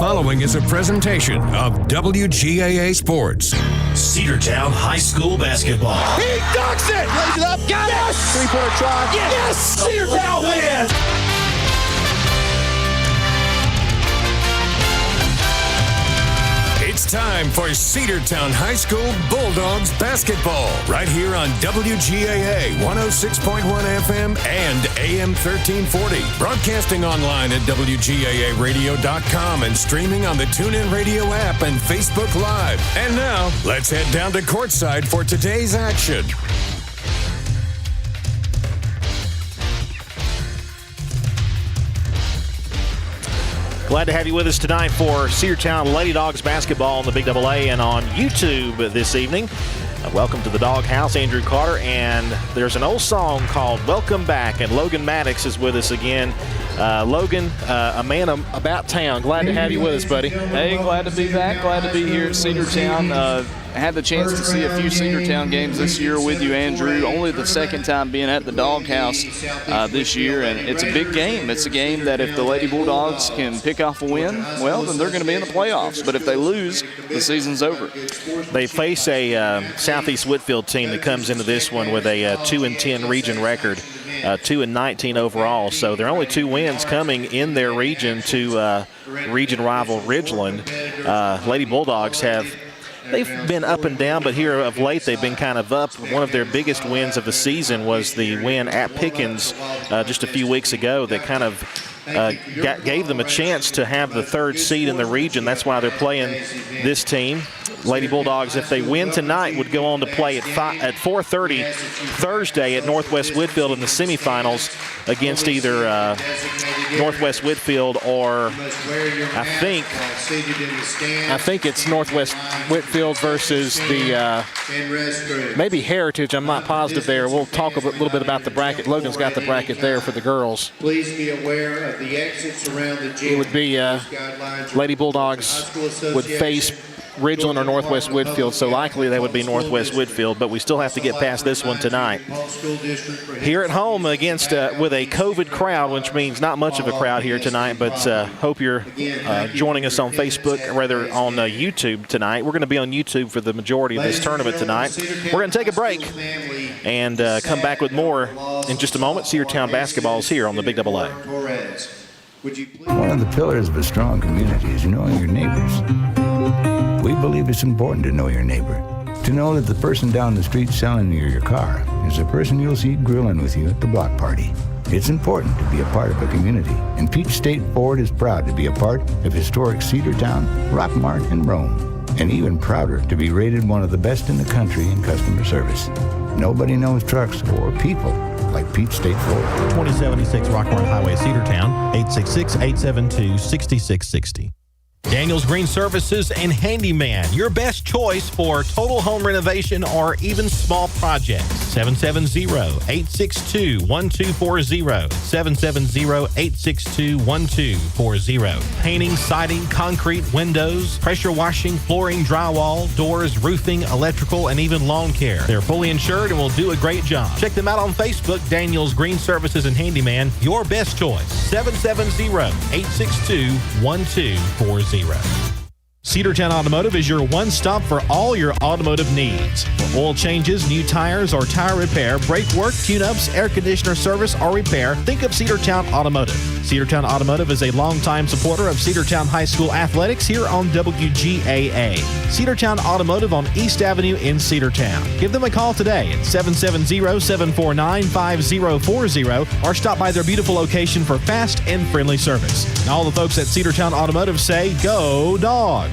following is a presentation of WGAA Sports. Cedartown High School basketball. He ducks it! Lays it up, got it! Three-pointer try. Yes! Cedartown wins! It's time for Cedartown High School Bulldogs basketball, right here on WGAA 106.1 FM and AM 1340. Broadcasting online at WGAAradio.com and streaming on the TuneIn Radio app and Facebook Live. And now, let's head down to courtside for today's action. Glad to have you with us tonight for Cedartown Lady Dogs basketball in the Big AA and on YouTube this evening. Welcome to the Doghouse, Andrew Carter, and there's an old song called Welcome Back, and Logan Maddox is with us again. Logan, a man about town. Glad to have you with us, buddy. Hey, glad to be back. Glad to be here at Cedartown. I had the chance to see a few Cedartown games this year with you, Andrew. Only the second time being at the Doghouse this year, and it's a big game. It's a game that if the Lady Bulldogs can pick off a win, well, then they're going to be in the playoffs. But if they lose, the season's over. They face a Southeast Whitfield team that comes into this one with a 2-10 region record. 2-19 overall, so there are only 2 wins coming in their region to region rival Ridgeland. Lady Bulldogs they've been up and down, but here of late they've been kind of up. One of their biggest wins of the season was the win at Pickens just a few weeks ago that kind of gave them a chance to have the 3rd seed in the region. That's why they're playing this team. Lady Bulldogs, if they win tonight, would go on to play at 4:30 Thursday at Northwest Whitfield in the semifinals against either Northwest Whitfield or I think it's Northwest Whitfield versus the maybe Heritage. I'm not positive there. We'll talk a little bit about the bracket. Logan's got the bracket there for the girls. Please be aware of the exits around the gym. It would be Lady Bulldogs would face Ridgeland or Northwest Whitfield, so likely they would be Northwest Whitfield, but we still have to get past this one tonight. Here at home against with a COVID crowd, which means not much of a crowd here tonight, but hope you're joining us on Facebook, or rather on YouTube tonight. We're going to be on YouTube for the majority of this tournament tonight. We're going to take a break and come back with more in just a moment. Cedartown basketball is here on the Big AA. One of the pillars of a strong community is knowing your neighbors. We believe it's important to know your neighbor, to know that the person down the street selling you your car is the person you'll see grilling with you at the block party. It's important to be a part of a community, and Peach State Ford is proud to be a part of historic Cedartown, Rockmart, and Rome, and even prouder to be rated one of the best in the country in customer service. Nobody knows trucks or people like Peach State Ford. 2076 Rockmart Highway, Cedartown, 866-872-6660. Daniel's Green Services and Handyman, your best choice for total home renovation or even small projects. 770-862-1240. 770-862-1240. Painting, siding, concrete, windows, pressure washing, flooring, drywall, doors, roofing, electrical, and even lawn care. They're fully insured and will do a great job. Check them out on Facebook, Daniel's Green Services and Handyman, your best choice. 770-862-1240. Cedartown Automotive is your one-stop for all your automotive needs. For oil changes, new tires, or tire repair, brake work, tune-ups, air conditioner service, or repair, think of Cedartown Automotive. Cedartown Automotive is a longtime supporter of Cedartown High School athletics here on WGAA. Cedartown Automotive on East Avenue in Cedartown. Give them a call today at 770-749-5040 or stop by their beautiful location for fast and friendly service. And all the folks at Cedartown Automotive say, go Dogs!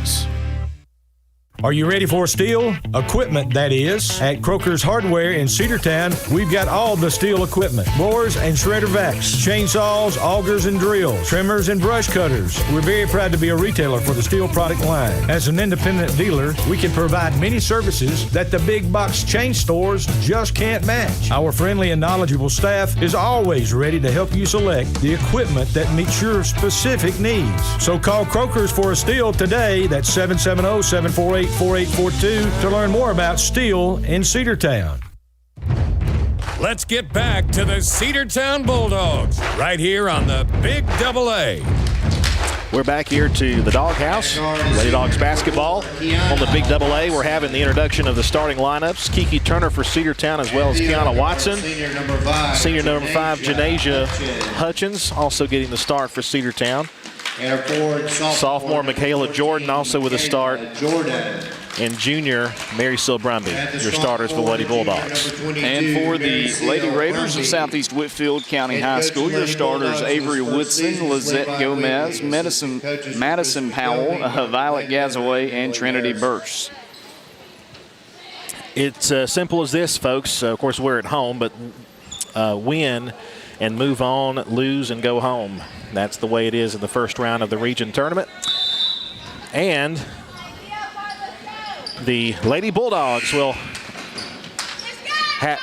Are you ready for steel? Equipment, that is. At Croker's Hardware in Cedartown, we've got all the steel equipment. Blowers and shredder vacs, chainsaws, augers and drills, trimmers and brush cutters. We're very proud to be a retailer for the steel product line. As an independent dealer, we can provide many services that the big box chain stores just can't match. Our friendly and knowledgeable staff is always ready to help you select the equipment that meets your specific needs. So call Croker's for a steel today. That's 770-748-4842 to learn more about steel in Cedartown. Let's get back to the Cedartown Bulldogs right here on the Big AA. We're back here to the Doghouse. Lady Dogs basketball on the Big AA. We're having the introduction of the starting lineups. Kiki Turner for Cedartown, as well as Kiana Watson. Senior number 5, Janasia Hutchins, also getting the start for Cedartown. Sophomore Michaela Jordan also with a start. And junior Mary Sil Brumby, your starters for the Lady Bulldogs. And for the Lady Raiders of Southeast Whitfield County High School, your starters Avery Woodson, Lizette Gomez, Madison Powell, Violet Gazaway, and Trinity Burse. It's simple as this, folks. Of course, we're at home, but win and move on, lose and go home. That's the way it is in the first round of the region tournament. And the Lady Bulldogs will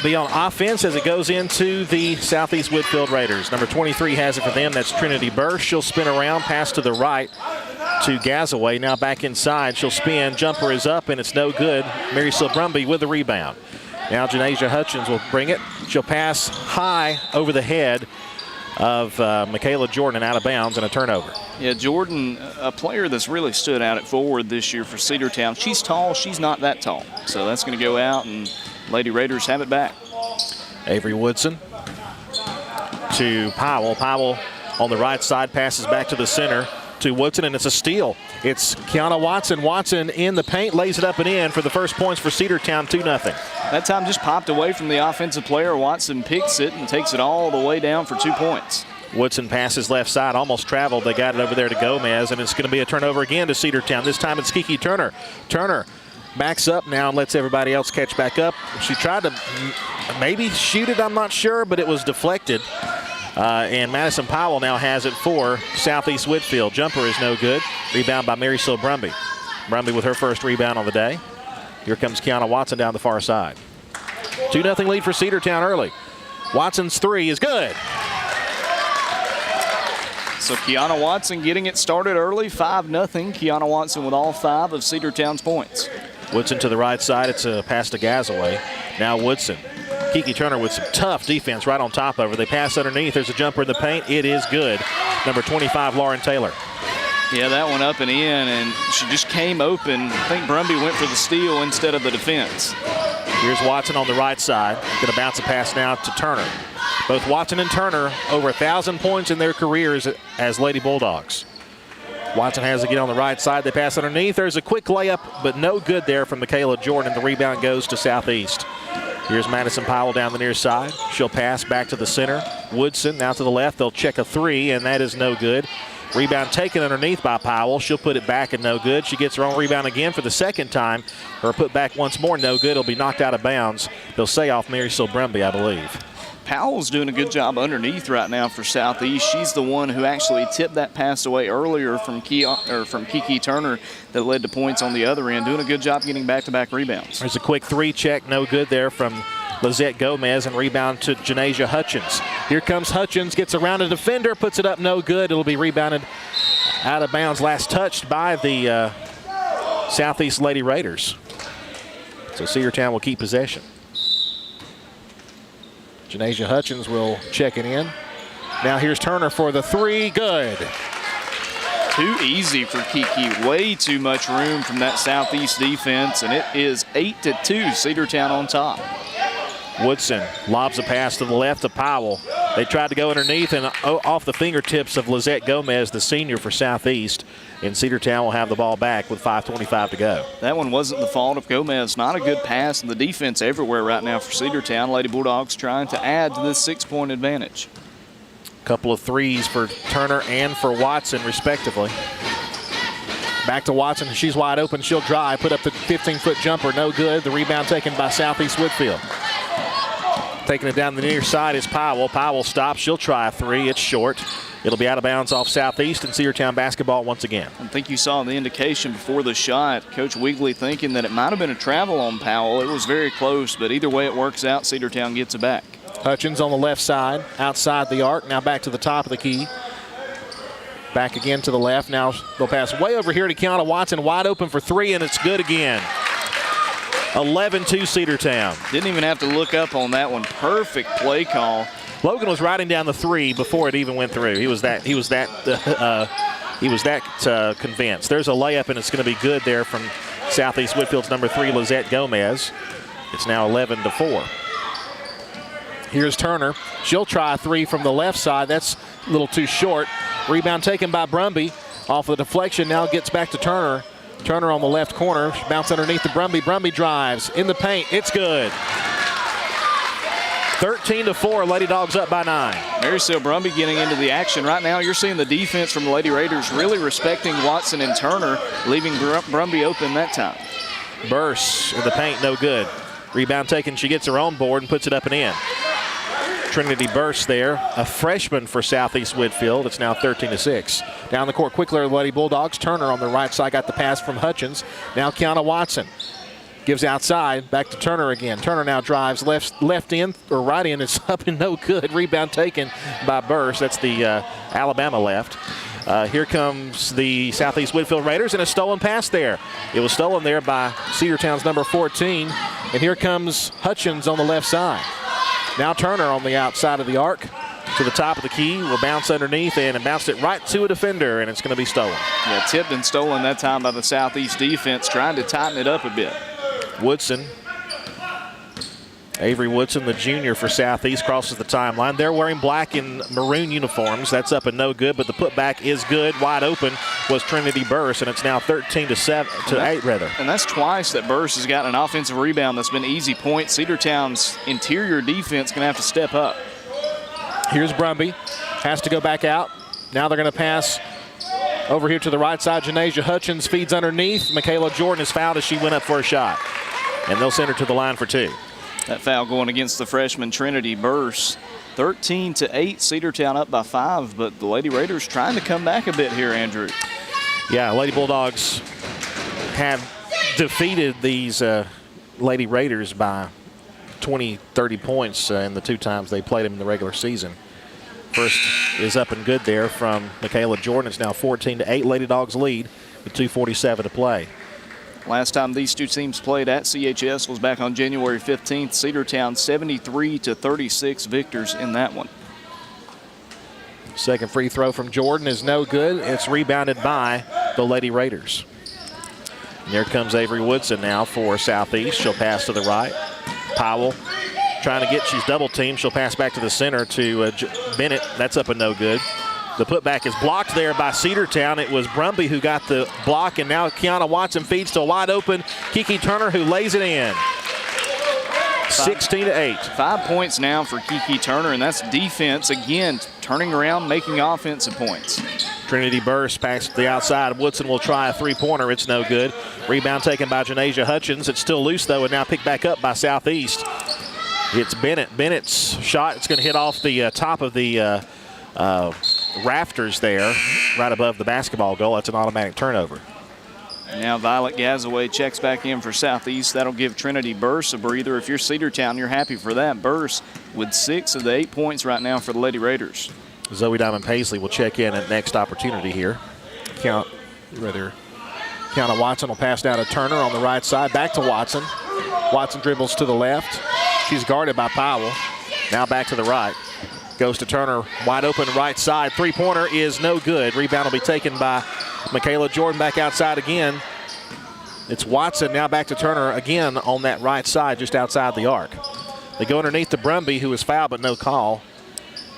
be on offense as it goes into the Southeast Whitfield Raiders. Number 23 has it for them. That's Trinity Burse. She'll spin around, pass to the right to Gazaway. Now back inside. She'll spin. Jumper is up, and it's no good. Mary Sil Brumby with the rebound. Now Janasia Hutchins will bring it. She'll pass high over the head of Michaela Jordan and out of bounds and a turnover. Yeah, Jordan, a player that's really stood out at forward this year for Cedartown. She's tall, she's not that tall. So that's going to go out, and Lady Raiders have it back. Avery Woodson to Powell. Powell on the right side passes back to the center to Woodson, and it's a steal. It's Kiana Watson. Watson in the paint, lays it up and in for the first points for Cedartown, 2-0. That time just popped away from the offensive player. Watson picks it and takes it all the way down for 2 points. Woodson passes left side, almost traveled. They got it over there to Gomez, and it's going to be a turnover again to Cedartown. This time it's Kiki Turner. Turner backs up now and lets everybody else catch back up. She tried to maybe shoot it, I'm not sure, but it was deflected. And Madison Powell now has it for Southeast Whitfield. Jumper is no good. Rebound by Mary Sil Brumby. Brumby with her first rebound on the day. Here comes Kiana Watson down the far side. 2-0 lead for Cedartown early. Watson's three is good. So Kiana Watson getting it started early, 5-0. Kiana Watson with all 5 of Cedartown's points. Woodson to the right side. It's a pass to Gazaway. Now Woodson. Kiki Turner with some tough defense right on top of her. They pass underneath. There's a jumper in the paint. It is good. Number 25, Lauren Taylor. Yeah, that one up and in, and she just came open. I think Brumby went for the steal instead of the defense. Here's Watson on the right side. Going to bounce a pass now to Turner. Both Watson and Turner over 1,000 points in their careers as Lady Bulldogs. Watson has to get on the right side. They pass underneath. There's a quick layup, but no good there from Michaela Jordan. The rebound goes to Southeast. Here's Madison Powell down the near side. She'll pass back to the center. Woodson now to the left. They'll check a three, and that is no good. Rebound taken underneath by Powell. She'll put it back and no good. She gets her own rebound again for the second time. Her put back once more, no good. It'll be knocked out of bounds. They'll say off Mary Sil Brumby, I believe. Powell's doing a good job underneath right now for Southeast. She's the one who actually tipped that pass away earlier from Kiki Turner that led to points on the other end. Doing a good job getting back-to-back rebounds. There's a quick three check, no good there from Lizette Gomez, and rebound to Janasia Hutchins. Here comes Hutchins, gets around a defender, puts it up, no good. It'll be rebounded out of bounds, last touched by the Southeast Lady Raiders. So Cedartown will keep possession. Janasia Hutchins will check it in. Now here's Turner for the three, good. Too easy for Kiki, way too much room from that Southeast defense, and it is 8-2, Cedartown on top. Woodson lobs a pass to the left to Powell. They tried to go underneath and off the fingertips of Lizette Gomez, the senior for Southeast. And Cedartown will have the ball back with 5:25 to go. That one wasn't the fault of Gomez. Not a good pass, and the defense everywhere right now for Cedartown. Lady Bulldogs trying to add to this 6-point advantage. Couple of threes for Turner and for Watson, respectively. Back to Watson. She's wide open. She'll drive. Put up the 15-foot jumper. No good. The rebound taken by Southeast Whitfield. Taking it down the near side is Powell. Powell stops. She'll try a three. It's short. It'll be out of bounds off Southeast, and Cedartown basketball once again. I think you saw the indication before the shot. Coach Weegley thinking that it might have been a travel on Powell. It was very close, but either way it works out, Cedartown gets it back. Hutchins on the left side, outside the arc. Now back to the top of the key. Back again to the left. Now they'll pass way over here to Kiana Watson, wide open for three, and it's good again. 11-2 Cedartown. Didn't even have to look up on that one. Perfect play call. Logan was riding down the three before it even went through. He was that he was that convinced. There's a layup, and it's going to be good there from Southeast Whitfield's number 3, Lizette Gomez. It's now 11-4. Here's Turner. She'll try a 3 from the left side. That's a little too short. Rebound taken by Brumby. Off the deflection, now gets back to Turner. Turner on the left corner. Bounce underneath the Brumby. Brumby drives in the paint. It's good. 13-4, Lady Dogs up by 9. Marysville Brumby getting into the action. Right now, you're seeing the defense from the Lady Raiders really respecting Watson and Turner, leaving Brumby open that time. Burse in the paint, no good. Rebound taken, she gets her own board and puts it up and in. Trinity Burse there, a freshman for Southeast Whitfield. It's now 13-6. Down the court quickly, the Lady Bulldogs. Turner on the right side got the pass from Hutchins. Now Kiana Watson gives outside, back to Turner again. Turner now drives left in, or right in. It's up and no good. Rebound taken by Burse. That's the Alabama left. Here comes the Southeast Whitfield Raiders, and a stolen pass there. It was stolen there by Cedartown's number 14. And here comes Hutchins on the left side. Now Turner on the outside of the arc to the top of the key. Will bounce underneath and bounced it right to a defender, and it's going to be stolen. Yeah, tipped and stolen that time by the Southeast defense, trying to tighten it up a bit. Woodson. Avery Woodson, the junior for Southeast, crosses the timeline. They're wearing black and maroon uniforms. That's up and no good, but the putback is good. Wide open was Trinity Burse, and it's now 13-8 rather. And that's twice that Burse has gotten an offensive rebound that's been easy points. Cedartown's interior defense going to have to step up. Here's Brumby. Has to go back out. Now they're going to pass over here to the right side. Janasia Hutchins feeds underneath. Michaela Jordan is fouled as she went up for a shot. And they'll send her to the line for 2. That foul going against the freshman Trinity Burse. 13-8, Cedartown up by 5, but the Lady Raiders trying to come back a bit here, Andrew. Yeah, Lady Bulldogs have defeated these Lady Raiders by 20, 30 points in the 2 times they played them in the regular season. First is up and good there from Michaela Jordan. It's now 14-8, Lady Dogs lead with 2:47 to play. Last time these two teams played at CHS was back on January 15th. Cedartown 73-36 victors in that one. Second free throw from Jordan is no good. It's rebounded by the Lady Raiders. And there comes Avery Woodson now for Southeast. She'll pass to the right. Powell trying to get, she's double teamed. She'll pass back to the center to Bennett. That's up and no good. The putback is blocked there by Cedartown. It was Brumby who got the block, and now Kiana Watson feeds to a wide open Kiki Turner, who lays it in. 16-8. 5 points now for Kiki Turner, and that's defense again, turning around, making offensive points. Trinity Burse passed to the outside. Woodson will try a 3-pointer. It's no good. Rebound taken by Janasia Hutchins. It's still loose, though, and now picked back up by Southeast. It's Bennett. Bennett's shot, it's going to hit off the top of the rafters there, right above the basketball goal. That's an automatic turnover. Now Violet Gazaway checks back in for Southeast. That'll give Trinity Burse a breather. If you're Cedartown, you're happy for that. Burse with 6 of the 8 points right now for the Lady Raiders. Zoe Diamond Paisley will check in at next opportunity here. Kiana Watson will pass down to Turner on the right side. Back to Watson. Watson dribbles to the left. She's guarded by Powell. Now back to the right. Goes to Turner, wide open right side. 3-pointer is no good. Rebound will be taken by Michaela Jordan. Back outside again. It's Watson now back to Turner again on that right side, just outside the arc. They go underneath to Brumby, who was fouled but no call.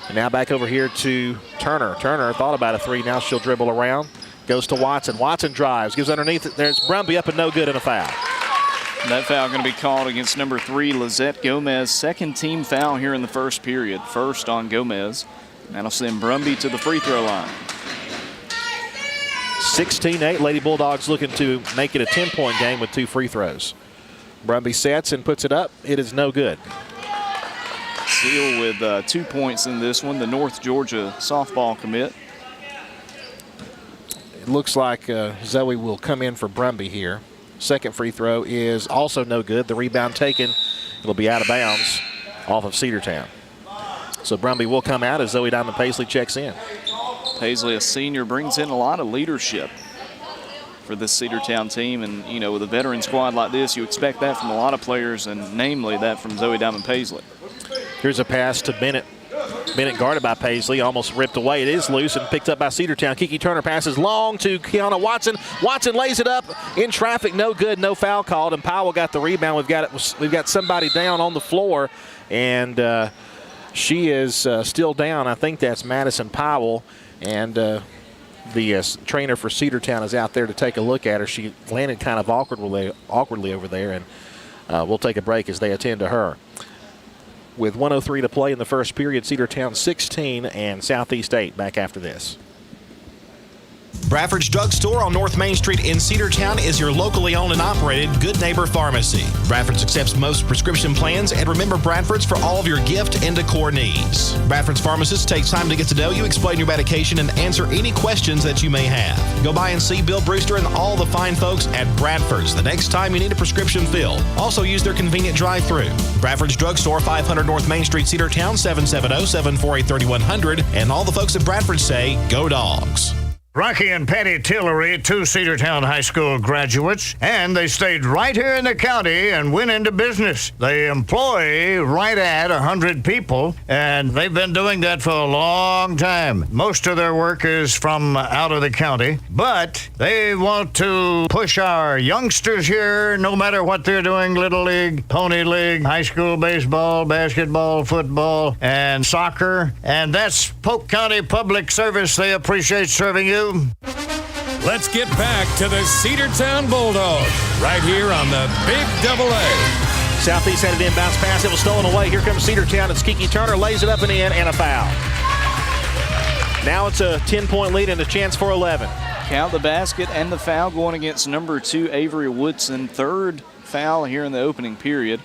And now back over here to Turner. Turner thought about a 3. Now she'll dribble around. Goes to Watson. Watson drives, gives underneath. There's Brumby up and no good, and a foul. That foul going to be called against number 3, Lizette Gomez. Second team foul here in the first period. First on Gomez. That'll send Brumby to the free throw line. 16-8. Lady Bulldogs looking to make it a 10-point game with 2 free throws. Brumby sets and puts it up. It is no good. Seal with 2 points in this one, the North Georgia softball commit. It looks like Zoe will come in for Brumby here. Second free throw is also no good. The rebound taken. It'll be out of bounds off of Cedartown. So Brumby will come out as Zoe Diamond Paisley checks in. Paisley, a senior, brings in a lot of leadership for this Cedartown team. And, you know, with a veteran squad like this, you expect that from a lot of players, and namely that from Zoe Diamond Paisley. Here's a pass to Bennett. Bennett guarded by Paisley, almost ripped away. It is loose and picked up by Cedartown. Kiki Turner passes long to Kiana Watson. Watson lays it up in traffic, no good, no foul called, and Powell got the rebound. We've got somebody down on the floor, and she is still down. I think that's Madison Powell, and the trainer for Cedartown is out there to take a look at her. She landed kind of awkwardly over there, and we'll take a break as they attend to her. With 1:03 to play in the first period, Cedartown 16 and Southeast 8 back after this. Bradford's Drug Store on North Main Street in Cedartown is your locally owned and operated Good Neighbor Pharmacy. Bradford's accepts most prescription plans, and remember Bradford's for all of your gift and decor needs. Bradford's pharmacist takes time to get to know you, explain your medication, and answer any questions that you may have. Go by and see Bill Brewster and all the fine folks at Bradford's the next time you need a prescription filled. Also use their convenient drive-thru. Bradford's Drug Store, 500 North Main Street, Cedartown, 770-748-3100. And all the folks at Bradford say, go Dawgs. Rocky and Patty Tillery, 2 Cedartown High School graduates, and they stayed right here in the county and went into business. They employ right at 100 people, and they've been doing that for a long time. Most of their work is from out of the county, but they want to push our youngsters here, no matter what they're doing, Little League, Pony League, high school baseball, basketball, football, and soccer, and that's Polk County Public Service. They appreciate serving you. Let's get back to the Cedartown Bulldogs right here on the Big Double A. Southeast had an inbounds pass. It was stolen away. Here comes Cedartown. It's Kiki Turner. Lays it up and in, and a foul. Now it's a 10-point lead and a chance for 11. Count the basket and the foul going against number 2, Avery Woodson. Third foul here in the opening period.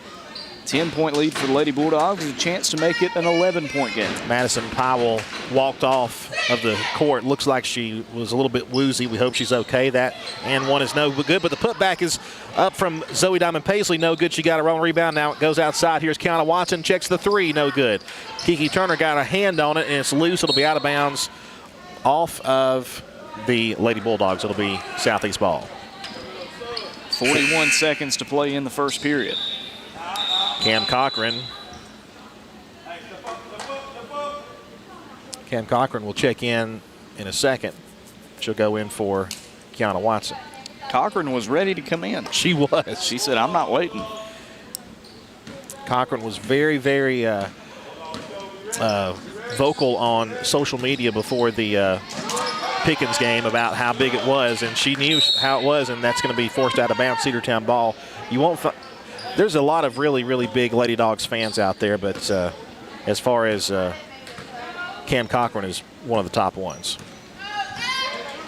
10-point lead for the Lady Bulldogs and a chance to make it an 11-point game. Madison Powell walked off of the court. Looks like she was a little bit woozy. We hope she's okay. That and one is no good, but the putback is up from Zoe Diamond Paisley. No good. She got her own rebound. Now it goes outside. Here's Kiana Watson. Checks the 3. No good. Kiki Turner got a hand on it, and it's loose. It'll be out of bounds off of the Lady Bulldogs. It'll be Southeast ball. 41 seconds to play in the first period. Cam Cochran will check in a second. She'll go in for Kiana Watson. Cochran was ready to come in. She was. She said, I'm not waiting. Cochran was very, very vocal on social media before the Pickens game about how big it was, and she knew how it was, and that's going to be forced out of bounds. Cedartown ball. You won't. There's a lot of really, really big Lady Dogs fans out there, but as far as Cam Cochran is one of the top ones.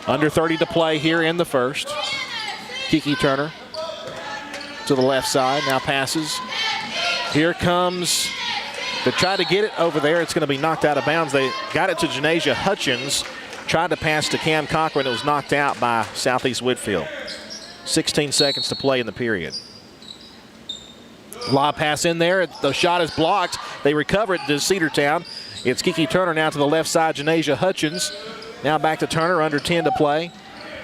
Under 30 to play here in the first. Kiki Turner to the left side, now passes. Here comes, they tried to get it over there. It's going to be knocked out of bounds. They got it to Janasia Hutchins. Tried to pass to Cam Cochran. It was knocked out by Southeast Whitfield. 16 seconds to play in the period. Lob pass in there. The shot is blocked. They recover it to Cedartown. It's Kiki Turner now to the left side. Janasia Hutchins. Now back to Turner. Under 10 to play.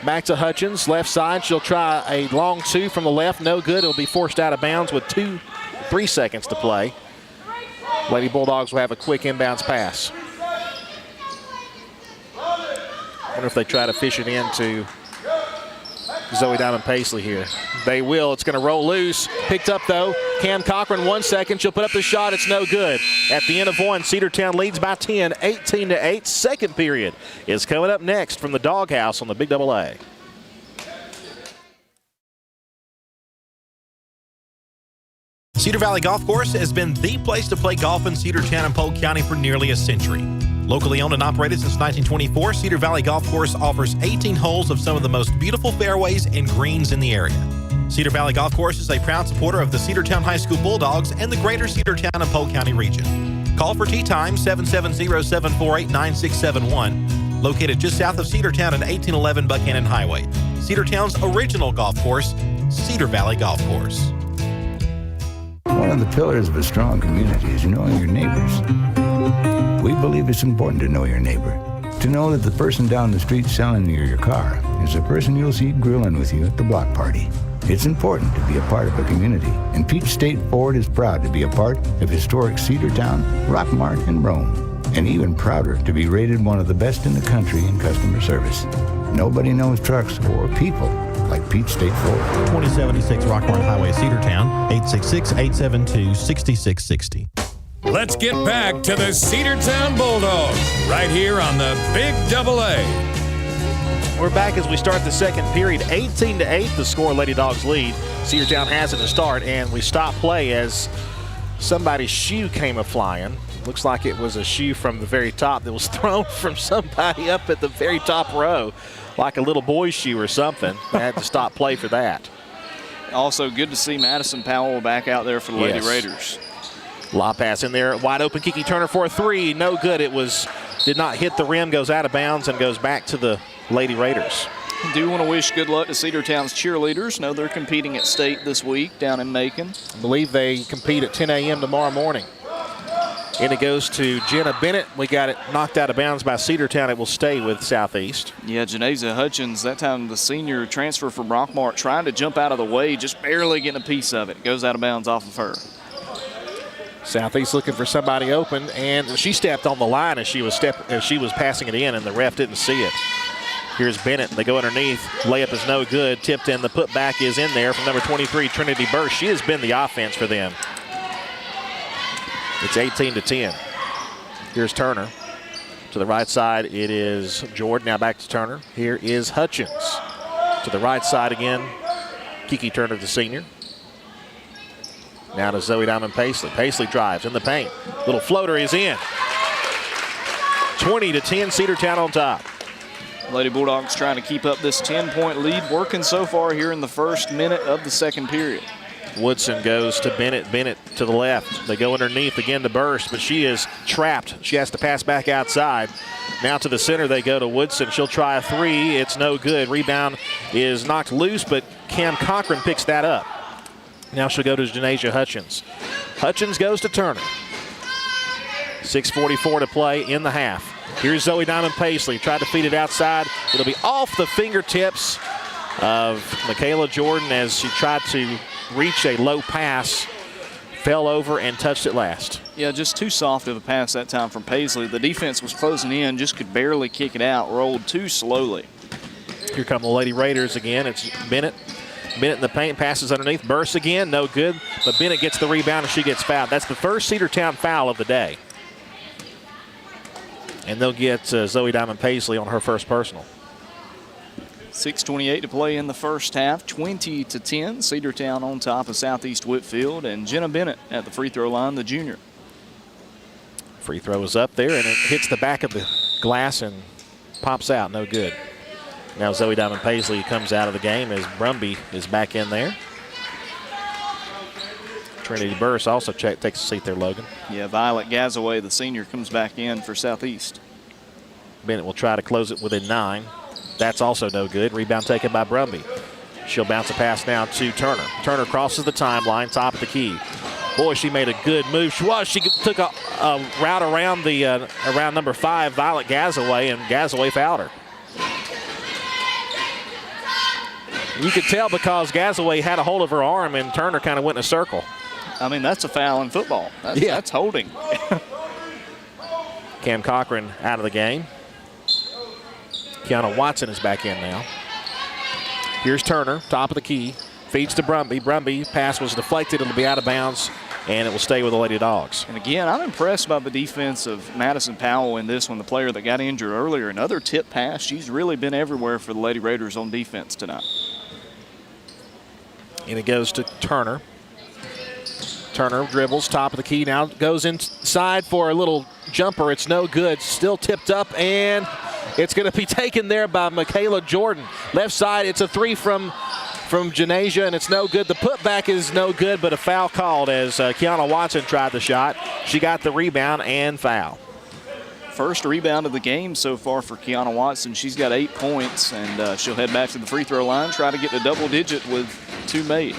Back to Hutchins. Left side. She'll try a long 2 from the left. No good. It'll be forced out of bounds with 3 seconds to play. Lady Bulldogs will have a quick inbounds pass. I wonder if they try to fish it into Zoe Diamond Paisley here. They will. It's going to roll loose. Picked up, though. Cam Cochran, 1 second. She'll put up the shot. It's no good. At the end of 1, Cedartown leads by 10, 18-8. Second period is coming up next from the Doghouse on the Big Double A. Cedar Valley Golf Course has been the place to play golf in Cedartown and Polk County for nearly a century. Locally owned and operated since 1924, Cedar Valley Golf Course offers 18 holes of some of the most beautiful fairways and greens in the area. Cedar Valley Golf Course is a proud supporter of the Cedartown High School Bulldogs and the greater Cedartown and Polk County region. Call for tee time 770-748-9671, located just south of Cedartown at 1811 Buchanan Highway. Cedartown's original golf course, Cedar Valley Golf Course. One of the pillars of a strong community is knowing your neighbors. We believe it's important to know your neighbor. To know that the person down the street selling you your car is the person you'll see grilling with you at the block party. It's important to be a part of a community, and Peach State Ford is proud to be a part of historic Cedartown, Rockmart, and Rome. and even prouder to be rated one of the best in the country in customer service. Nobody knows trucks or people like Pete State Ford. 2076 Rockhorn Highway, Cedartown, 866-872-6660. Let's get back to the Cedartown Bulldogs right here on the Big Double A. We're back as we start the second period. 18-8, the score. Lady Dogs lead. Cedartown has it to start, and we stop play as somebody's shoe came a-flying. Looks like it was a shoe from the very top that was thrown from somebody up at the very top row, like a little boy's shoe or something. They had to stop play for that. Also, good to see Madison Powell back out there for the Lady Raiders. Lob pass in there, wide open. Kiki Turner for a three. No good. It did not hit the rim, goes out of bounds, and goes back to the Lady Raiders. Do want to wish good luck to Cedartown's cheerleaders. Know they're competing at state this week down in Macon. I believe they compete at 10 a.m. tomorrow morning. And it goes to Jenna Bennett. We got it knocked out of bounds by Cedartown. It will stay with Southeast. Yeah, Janaza Hutchins, that time the senior transfer from Rockmart, trying to jump out of the way, just barely getting a piece of it. Goes out of bounds off of her. Southeast looking for somebody open, and she stepped on the line as she was passing it in, and the ref didn't see it. Here's Bennett. They go underneath. Layup is no good. Tipped in. The putback is in there from number 23, Trinity Burst. She has been the offense for them. It's 18-10. Here's Turner. To the right side, it is Jordan. Now back to Turner. Here is Hutchins. To the right side again, Kiki Turner, the senior. Now to Zoe Diamond Paisley. Paisley drives in the paint. Little floater is in. 20-10, Cedartown on top. Lady Bulldogs trying to keep up this 10-point lead, working so far here in the first minute of the second period. Woodson goes to Bennett. Bennett to the left. They go underneath again to Burst, but she is trapped. She has to pass back outside. Now to the center they go to Woodson. She'll try a three. It's no good. Rebound is knocked loose, but Cam Cochran picks that up. Now she'll go to Janasia Hutchins. Hutchins goes to Turner. 6:44 to play in the half. Here's Zoe Diamond Paisley. Tried to feed it outside. It'll be off the fingertips of Michaela Jordan as she tried to reach a low pass. Fell over and touched it last. Yeah, just too soft of a pass that time from Paisley. The defense was closing in, just could barely kick it out. Rolled too slowly. Here come the Lady Raiders again. It's Bennett. Bennett in the paint, passes underneath. Bursts again, no good. But Bennett gets the rebound and she gets fouled. That's the first Cedartown foul of the day. And they'll get Zoe Diamond Paisley on her first personal. 6:28 to play in the first half. 20-10. Cedartown on top of Southeast Whitfield, and Jenna Bennett at the free throw line, the junior. Free throw is up there, and it hits the back of the glass and pops out. No good. Now Zoe Diamond Paisley comes out of the game as Brumby is back in there. Trinity Burris also takes a seat there, Logan. Yeah, Violet Gazaway, the senior, comes back in for Southeast. Bennett will try to close it within 9. That's also no good. Rebound taken by Brumby. She'll bounce a pass now to Turner. Turner crosses the timeline, top of the key. Boy, she made a good move. She took a route around around number 5, Violet Gazaway, and Gazaway fouled her. You could tell because Gazaway had a hold of her arm and Turner kind of went in a circle. I mean, that's a foul in football. That's holding. Cam Cochran out of the game. Kiana Watson is back in now. Here's Turner, top of the key. Feeds to Brumby. Brumby, pass was deflected. It'll be out of bounds, and it will stay with the Lady Dogs. And again, I'm impressed by the defense of Madison Powell in this one, the player that got injured earlier. Another tip pass. She's really been everywhere for the Lady Raiders on defense tonight. And it goes to Turner. Turner dribbles, top of the key, now goes inside for a little jumper. It's no good. Still tipped up, and it's going to be taken there by Michaela Jordan. Left side, it's a three from Janasia, and it's no good. The putback is no good, but a foul called as Kiana Watson tried the shot. She got the rebound and foul. First rebound of the game so far for Kiana Watson. She's got 8 points, and she'll head back to the free throw line, try to get to double digit with 2 made.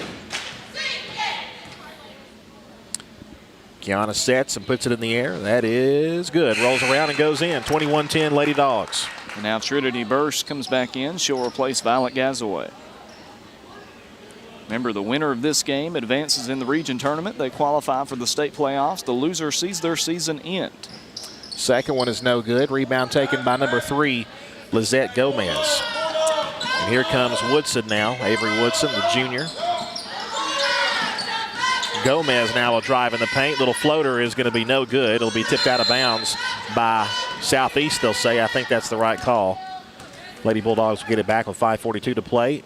Kiana sets and puts it in the air. That is good. Rolls around and goes in. 21-10 Lady Dogs. And now Trinity Burst comes back in. She'll replace Violet Gazaway. Remember, the winner of this game advances in the region tournament. They qualify for the state playoffs. The loser sees their season end. Second one is no good. Rebound taken by number 3, Lizette Gomez. And here comes Woodson now, Avery Woodson, the junior. Gomez now will drive in the paint. Little floater is going to be no good. It'll be tipped out of bounds by Southeast, they'll say. I think that's the right call. Lady Bulldogs will get it back with 5:42 to play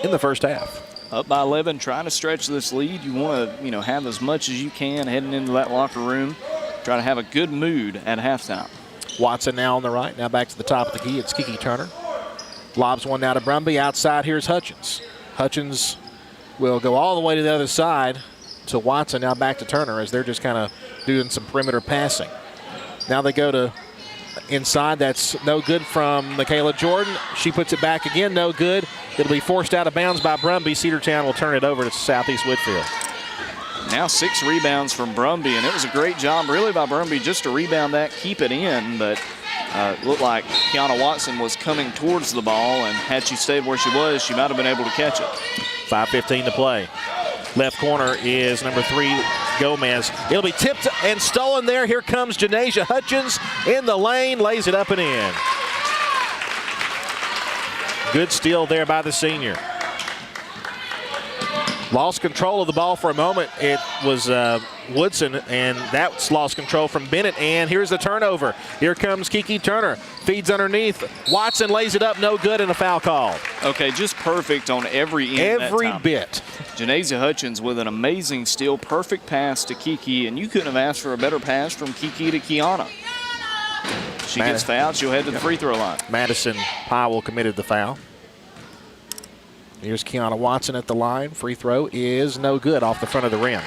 in the first half. Up by 11, trying to stretch this lead. You want to, have as much as you can heading into that locker room. Try to have a good mood at halftime. Watson now on the right. Now back to the top of the key. It's Kiki Turner. Lobs one now to Brumby. Outside, here's Hutchins. Hutchins will go all the way to the other side to Watson. Now back to Turner as they're just kind of doing some perimeter passing. Now they go to inside. That's no good from Michaela Jordan. She puts it back again. No good. It'll be forced out of bounds by Brumby. Cedartown will turn it over to Southeast Whitfield. Now 6 rebounds from Brumby, and it was a great job really by Brumby just to rebound that, keep it in, but it looked like Kiana Watson was coming towards the ball, and had she stayed where she was, she might have been able to catch it. 5:15 to play. Left corner is number 3, Gomez. It'll be tipped and stolen there. Here comes Janasia Hutchins in the lane, lays it up and in. Good steal there by the senior. Lost control of the ball for a moment. It was Woodson, and that's lost control from Bennett. And here's the turnover. Here comes Kiki Turner. Feeds underneath. Watson lays it up, no good, and a foul call. Okay, just perfect on every end. Every bit. Janasia Hutchins with an amazing steal. Perfect pass to Kiki, and you couldn't have asked for a better pass from Kiki to Kiana. She gets fouled, she'll head to the free throw line. Madison Powell committed the foul. Here's Kiana Watson at the line. Free throw is no good off the front of the rim.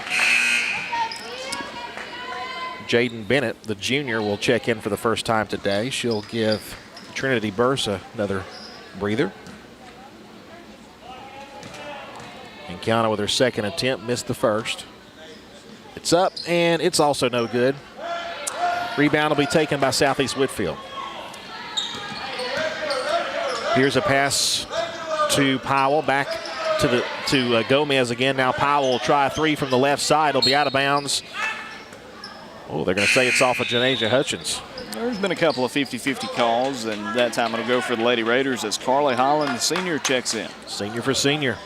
Jaden Bennett, the junior, will check in for the first time today. She'll give Trinity Bursa another breather. And Kiana with her second attempt missed the first. It's up, and it's also no good. Rebound will be taken by Southeast Whitfield. Here's a pass to Powell, back to Gomez again. Now Powell will try a 3 from the left side. It'll be out of bounds. Oh, they're going to say it's off of Janasia Hutchins. There's been a couple of 50-50 calls, and that time it'll go for the Lady Raiders as Carly Holland, the senior, checks in. Senior for senior.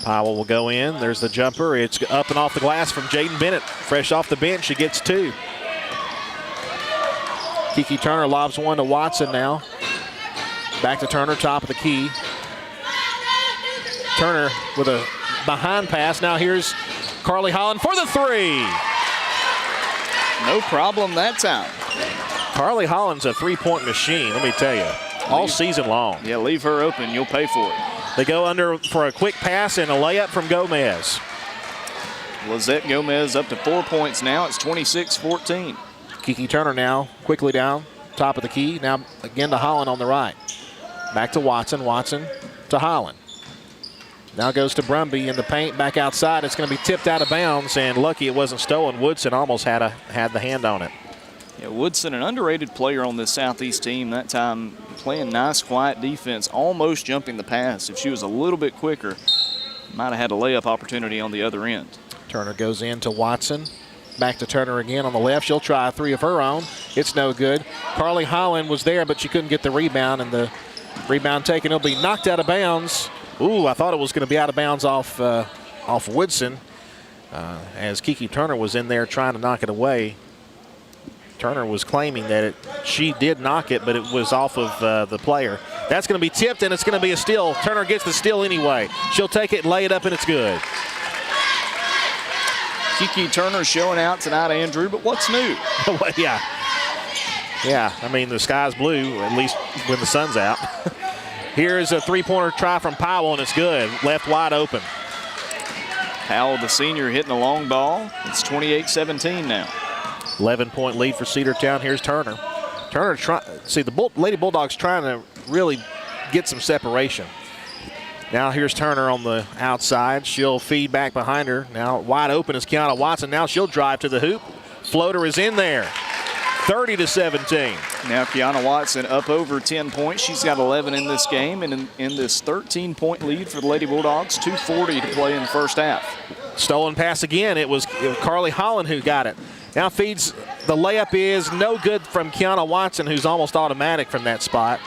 Powell will go in. There's the jumper. It's up and off the glass from Jaden Bennett. Fresh off the bench, she gets 2. Kiki Turner lobs one to Watson now. Back to Turner, top of the key. Turner with a behind pass. Now here's Carly Holland for the 3. No problem that time. Carly Holland's a three-point machine, let me tell you, all season long. Yeah, leave her open, you'll pay for it. They go under for a quick pass and a layup from Gomez. Lizette Gomez up to 4 points now. It's 26-14. Kiki Turner now quickly down, top of the key. Now again to Holland on the right. Back to Watson. Watson to Holland. Now goes to Brumby in the paint, back outside. It's going to be tipped out of bounds, and lucky it wasn't stolen. Woodson almost had the hand on it. Yeah, Woodson, an underrated player on this Southeast team. That time playing nice, quiet defense, almost jumping the pass. If she was a little bit quicker, might have had a layup opportunity on the other end. Turner goes in to Watson. Back to Turner again on the left. She'll try a 3 of her own. It's no good. Carly Holland was there, but she couldn't get the rebound, and the rebound taken. It'll be knocked out of bounds. Ooh, I thought it was going to be out of bounds off Woodson as Kiki Turner was in there trying to knock it away. Turner was claiming that she did knock it, but it was off of the player. That's going to be tipped, and it's going to be a steal. Turner gets the steal anyway. She'll take it and lay it up, and it's good. Kiki Turner showing out tonight, Andrew, but what's new? Well, yeah, I mean, the sky's blue, at least when the sun's out. Here's a three-pointer try from Powell, and it's good. Left wide open. Powell, the senior, hitting a long ball. It's 28-17 now. 11-point lead for Cedartown. Here's Turner. Turner, the Lady Bulldogs trying to really get some separation. Now here's Turner on the outside. She'll feed back behind her. Now wide open is Kiana Watson. Now she'll drive to the hoop. Floater is in there. 30-17. Now Kiana Watson up over 10 points. She's got 11 in this game, and in this 13-point lead for the Lady Bulldogs, 2:40 to play in the first half. Stolen pass again. It was Carly Holland who got it. Now feeds, the layup is no good from Kiana Watson, who's almost automatic from that spot.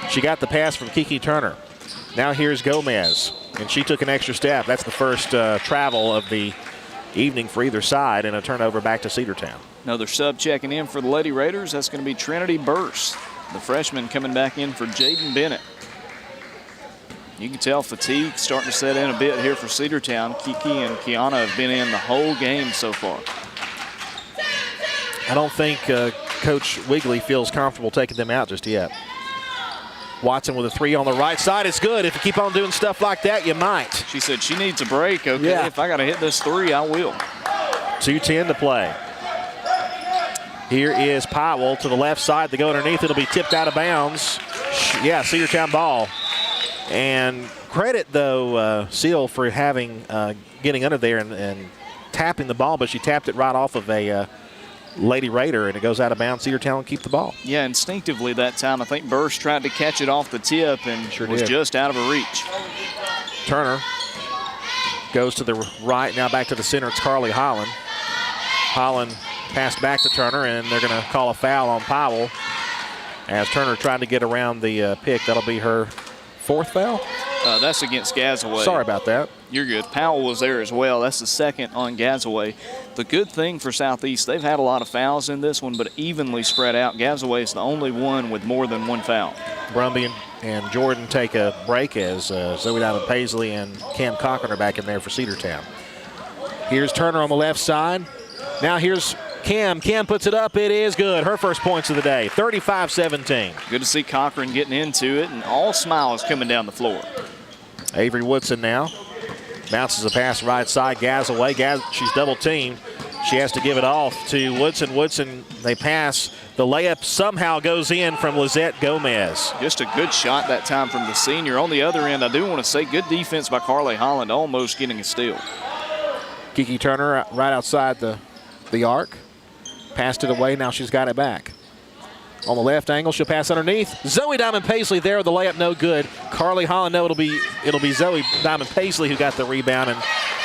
She got the pass from Kiki Turner. Now here's Gomez, and she took an extra step. That's the first travel of the evening for either side, and a turnover back to Cedartown. Another sub checking in for the Lady Raiders. That's going to be Trinity Burse, the freshman, coming back in for Jaden Bennett. You can tell fatigue starting to set in a bit here for Cedartown. Kiki and Kiana have been in the whole game so far. I don't think Coach Wigley feels comfortable taking them out just yet. Watson with a three on the right side. It's good. If you keep on doing stuff like that, you might. She said she needs a break. Okay, yeah. If I got to hit this three, I will. 2:10 to play. Here is Powell to the left side. They go underneath. It'll be tipped out of bounds. Yeah, Cedartown ball. And credit, though, Seal for having getting under there and tapping the ball, but she tapped it right off of a Lady Raider, and it goes out of bounds. Cedartown will keep the ball. Yeah, instinctively that time, I think Burse tried to catch it off the tip and was just out of her reach. Turner goes to the right, now back to the center. It's Carly Holland. Holland passed back to Turner, and they're going to call a foul on Powell as Turner tried to get around the pick. That'll be her fourth foul. That's against Gazaway. Sorry about that. You're good. Powell was there as well. That's the second on Gazaway. The good thing for Southeast, they've had a lot of fouls in this one, but evenly spread out. Gazaway is the only one with more than one foul. Brumby and Jordan take a break as Zoe Diamond Paisley and Cam Cochran are back in there for Cedartown. Here's Turner on the left side. Now here's Cam. Cam puts it up. It is good. Her first points of the day, 35-17. Good to see Cochran getting into it, and all smiles coming down the floor. Avery Woodson now bounces a pass right side. Gazaway. She's double teamed. She has to give it off to Woodson. Woodson, they pass. The layup somehow goes in from Lizette Gomez. Just a good shot that time from the senior. On the other end, I do want to say good defense by Carly Holland, almost getting a steal. Kiki Turner right outside the arc. Passed it away. Now she's got it back. On the left angle, she'll pass underneath. Zoe Diamond Paisley there. The layup no good. Carly Holland, no, it'll be Zoe Diamond Paisley who got the rebound, and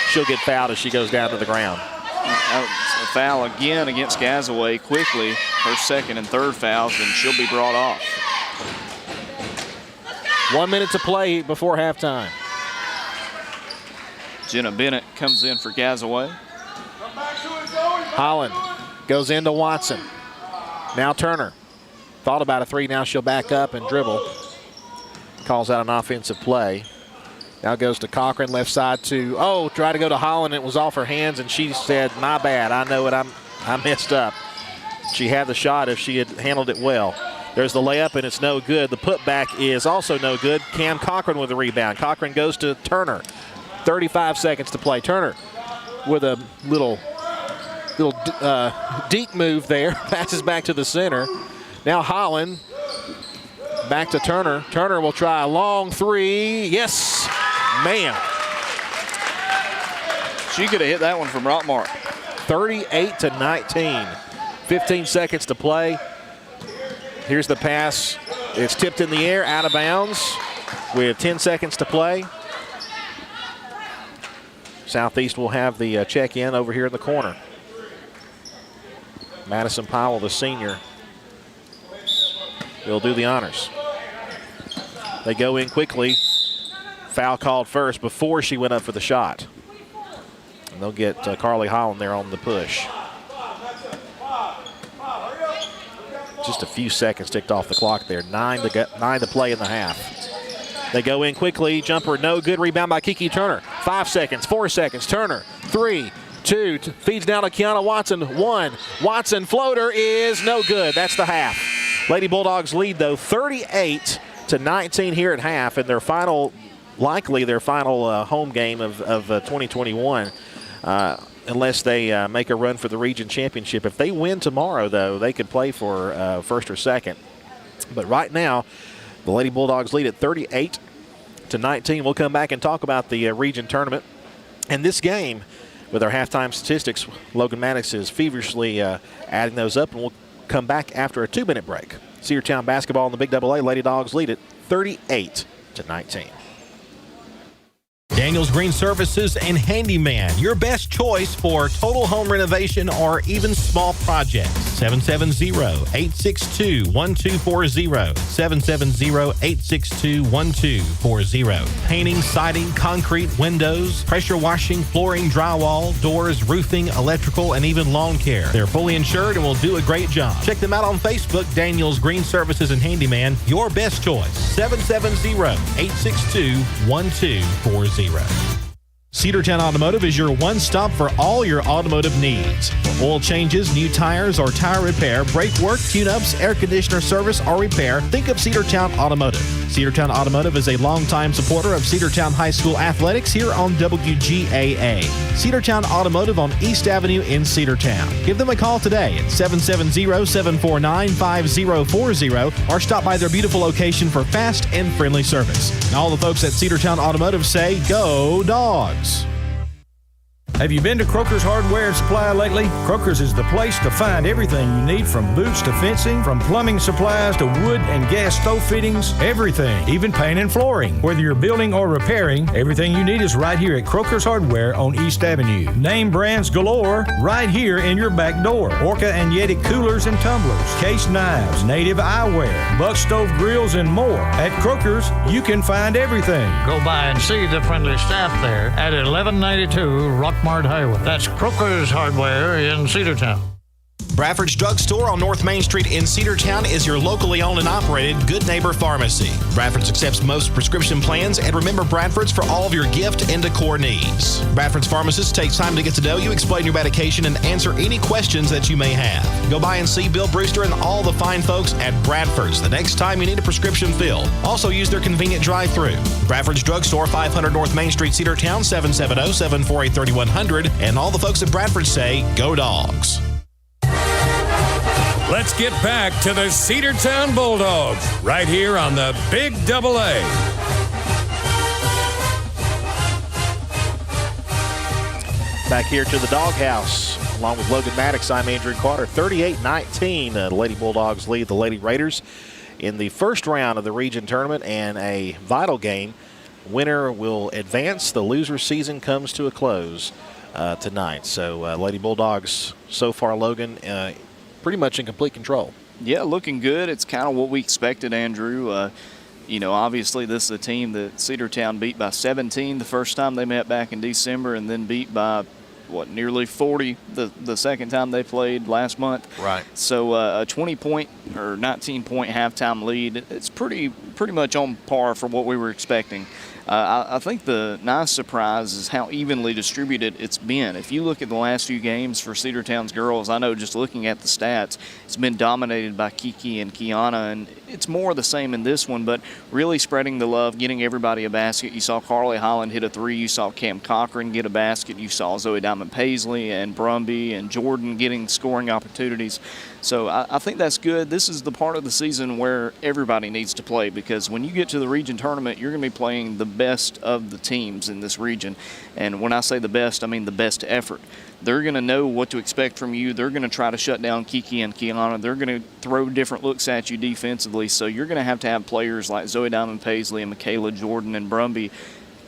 she'll get fouled as she goes down to the ground. A foul again against Gazaway quickly. Her second and third fouls, and she'll be brought off. 1 minute to play before halftime. Jenna Bennett comes in for Gazaway. Holland goes into Watson. Now Turner. Thought about a three. Now she'll back up and dribble. Calls out an offensive play. Now goes to Cochran, left side to, try to go to Holland. It was off her hands, and she said, my bad. I know it. I messed up. She had the shot if she had handled it well. There's the layup, and it's no good. The putback is also no good. Cam Cochran with the rebound. Cochran goes to Turner. 35 seconds to play. Turner with a little deep move there. Passes back to the center. Now Holland back to Turner. Turner will try a long three. Yes, ma'am. She could have hit that one from Rockmart. 38-19. 15 seconds to play. Here's the pass. It's tipped in the air, out of bounds with 10 seconds to play. Southeast will have the check-in over here in the corner. Madison Powell, the senior, will do the honors. They go in quickly. Foul called first before she went up for the shot. And they'll get Carly Holland there on the push. Just a few seconds ticked off the clock there. 9 to play in the half. They go in quickly. Jumper no good. Rebound by Kiki Turner. 5 seconds, 4 seconds. Turner, 3, 2, feeds down to Kiana Watson. 1. Watson floater is no good. That's the half. Lady Bulldogs lead, though, 38-19 here at half, and their final home game of 2021, unless they make a run for the region championship. If they win tomorrow, though, they could play for first or second. But right now, the Lady Bulldogs lead at 38-19. We'll come back and talk about the region tournament. And this game, with our halftime statistics, Logan Maddox is feverishly adding those up, and we'll come back after a 2-minute break. Cedartown basketball in the Big AA. Lady Dogs lead it 38-19. Daniels Green Services and Handyman, your best choice for total home renovation or even small projects. 770-862-1240. 770-862-1240. Painting, siding, concrete, windows, pressure washing, flooring, drywall, doors, roofing, electrical, and even lawn care. They're fully insured and will do a great job. Check them out on Facebook, Daniels Green Services and Handyman, your best choice. 770-862-1240. Cedartown Automotive is your one-stop for all your automotive needs. Oil changes, new tires, or tire repair, brake work, tune-ups, air conditioner service, or repair, think of Cedartown Automotive. Cedartown Automotive is a longtime supporter of Cedartown High School athletics here on WGAA. Cedartown Automotive on East Avenue in Cedartown. Give them a call today at 770-749-5040 or stop by their beautiful location for fast and friendly service. And all the folks at Cedartown Automotive say, go Dogs! Have you been to Croker's Hardware and Supply lately? Croker's is the place to find everything you need, from boots to fencing, from plumbing supplies to wood and gas stove fittings, everything, even paint and flooring. Whether you're building or repairing, everything you need is right here at Croker's Hardware on East Avenue. Name brands galore right here in your back door. Orca and Yeti coolers and tumblers, case knives, native eyewear, buck stove grills, and more. At Croker's, you can find everything. Go by and see the friendly staff there at 1192 Rockmart Highway. That's Croker's Hardware in Cedartown. Bradford's Drug Store on North Main Street in Cedartown is your locally owned and operated Good Neighbor Pharmacy. Bradford's accepts most prescription plans, and remember Bradford's for all of your gift and decor needs. Bradford's pharmacist takes time to get to know you, explain your medication, and answer any questions that you may have. Go by and see Bill Brewster and all the fine folks at Bradford's the next time you need a prescription filled. Also use their convenient drive-thru. Bradford's Drug Store, 500 North Main Street, Cedartown, 770-748-3100. And all the folks at Bradford say, go Dogs. Let's get back to the Cedartown Bulldogs right here on the Big AA. Back here to the Doghouse, along with Logan Maddox, I'm Andrew Carter. 38-19, the Lady Bulldogs lead the Lady Raiders in the first round of the region tournament, and a vital game. Winner will advance. The loser season comes to a close tonight. So Lady Bulldogs so far, Logan, pretty much in complete control. Yeah, looking good. It's kind of what we expected, Andrew. Obviously this is a team that Cedartown beat by 17 the first time they met back in December, and then beat by, nearly 40 the second time they played last month. Right. So a 20-point or 19-point halftime lead, it's pretty much on par for what we were expecting. I think the nice surprise is how evenly distributed it's been. If you look at the last few games for Cedartown's girls, I know just looking at the stats, it's been dominated by Kiki and Kiana, and it's more the same in this one, but really spreading the love, getting everybody a basket. You saw Carly Holland hit a three. You saw Cam Cochran get a basket. You saw Zoe Diamond-Paisley and Brumby and Jordan getting scoring opportunities. So I think that's good. This is the part of the season where everybody needs to play, because when you get to the region tournament, you're going to be playing the best of the teams in this region. And when I say the best, I mean the best effort. They're going to know what to expect from you. They're going to try to shut down Kiki and Kiana. They're going to throw different looks at you defensively. So you're going to have players like Zoe Diamond-Paisley and Michaela Jordan and Brumby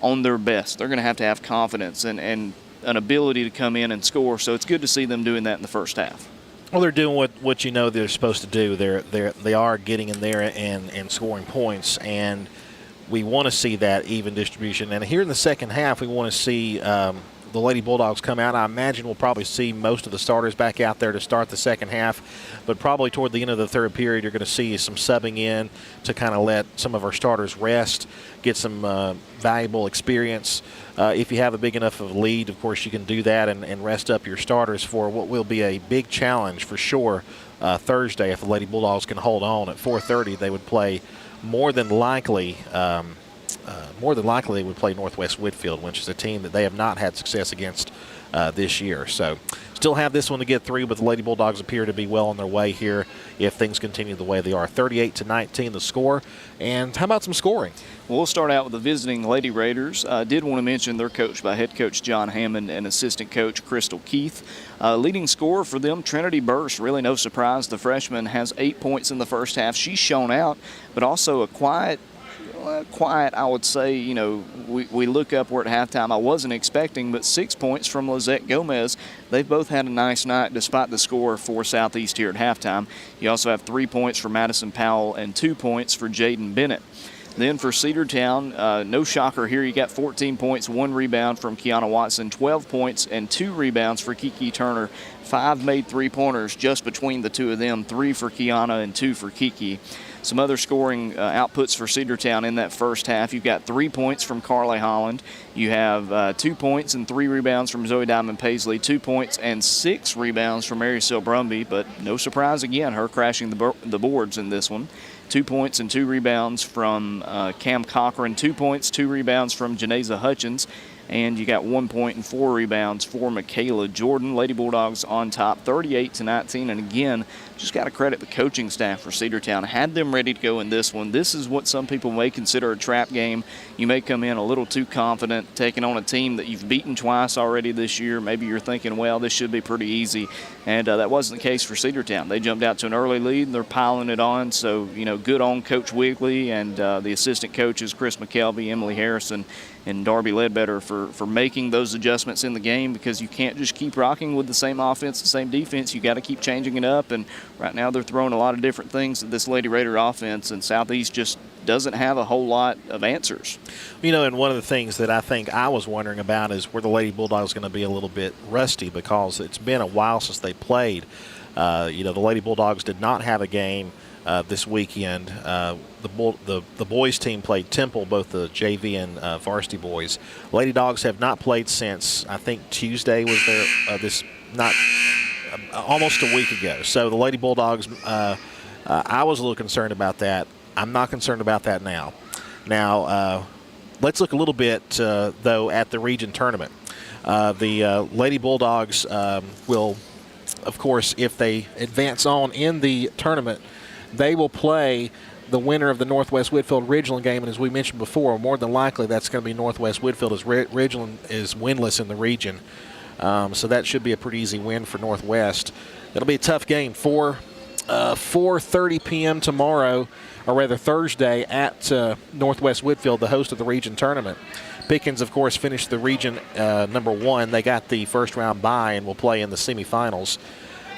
on their best. They're going to have confidence and an ability to come in and score. So it's good to see them doing that in the first half. Well, they're doing what you know they're supposed to do. They are getting in there and scoring points, and we want to see that even distribution. And here in the second half, we want to see the Lady Bulldogs come out. I imagine we'll probably see most of the starters back out there to start the second half, but probably toward the end of the third period, you're going to see some subbing in to kind of let some of our starters rest, get some valuable experience. If you have a big enough of a lead, of course, you can do that and rest up your starters for what will be a big challenge for sure Thursday. If the Lady Bulldogs can hold on at 4:30, they would play more than likely more than likely they would play Northwest Whitfield, which is a team that they have not had success against this year. So still have this one to get through, but the Lady Bulldogs appear to be well on their way here if things continue the way they are. 38-19 the score. And how about some scoring? We'll start out with the visiting Lady Raiders. Did want to mention they're coached by head coach John Hammond and assistant coach Crystal Keith. Leading scorer for them, Trinity Burst. Really no surprise. The freshman has 8 points in the first half. She's shown out, but also a quiet, I would say. You know, we look upward at halftime. I wasn't expecting, but 6 points from Lizette Gomez. They've both had a nice night despite the score for Southeast here at halftime. You also have 3 points for Madison Powell and 2 points for Jaden Bennett. Then for Cedartown, no shocker here. You got 14 points, 1 rebound from Kiana Watson, 12 points and 2 rebounds for Kiki Turner. 5 made 3-pointers just between the two of them, 3 for Kiana and 2 for Kiki. Some other scoring outputs for Cedartown in that first half. You've got 3 points from Carly Holland. You have 2 points and 3 rebounds from Zoe Diamond Paisley, 2 points and 6 rebounds from Mary Sil Brumby, but no surprise again, her crashing the boards in this one. 2 points and 2 rebounds from Cam Cochran, 2 points, 2 rebounds from Janeza Hutchins, and you got 1 point and 4 rebounds for Michaela Jordan. Lady Bulldogs on top, 38-19, and again, just got to credit the coaching staff for Cedartown. Had them ready to go in this one. This is what some people may consider a trap game. You may come in a little too confident, taking on a team that you've beaten twice already this year. Maybe you're thinking, well, this should be pretty easy, and that wasn't the case for Cedartown. They jumped out to an early lead, and they're piling it on, so, you know, good on Coach Wigley and the assistant coaches, Chris McKelvey, Emily Harrison, and Darby Ledbetter for making those adjustments in the game, because you can't just keep rocking with the same offense, the same defense. You got to keep changing it up, and right now they're throwing a lot of different things at this Lady Raider offense, and Southeast just doesn't have a whole lot of answers. You know, and one of the things that I think I was wondering about is where the Lady Bulldogs going to be a little bit rusty, because it's been a while since they played. You know, the Lady Bulldogs did not have a game this weekend. The boys team played Temple, both the JV and varsity boys. Lady Dogs have not played since, I think, Tuesday was their almost a week ago. So the Lady Bulldogs, I was a little concerned about that. I'm not concerned about that now. Now, let's look a little bit, though, at the region tournament. The Lady Bulldogs will, of course, if they advance on in the tournament, they will play the winner of the Northwest Whitfield Ridgeland game, and as we mentioned before, more than likely that's going to be Northwest Whitfield, as Ridgeland is winless in the region. So that should be a pretty easy win for Northwest. It'll be a tough game. 4:30 p.m. tomorrow, or rather Thursday, at Northwest Whitfield, the host of the region tournament. Pickens, of course, finished the region number 1. They got the first round bye and will play in the semifinals.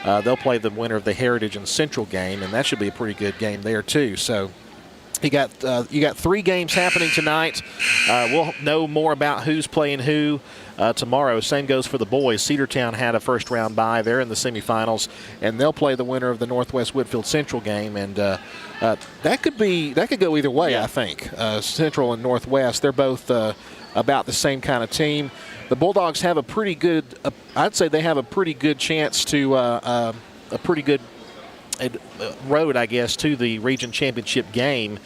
They'll play the winner of the Heritage and Central game, and that should be a pretty good game there too. So you got 3 games happening tonight. We'll know more about who's playing who tomorrow. Same goes for the boys. Cedartown had a first round bye. They're in the semifinals, and they'll play the winner of the Northwest Whitfield Central game, and that could go either way. Yeah. I think Central and Northwest, they're both about the same kind of team. The Bulldogs have a pretty good, I'd say they have a pretty good chance to, a pretty good road, I guess, to the region championship game.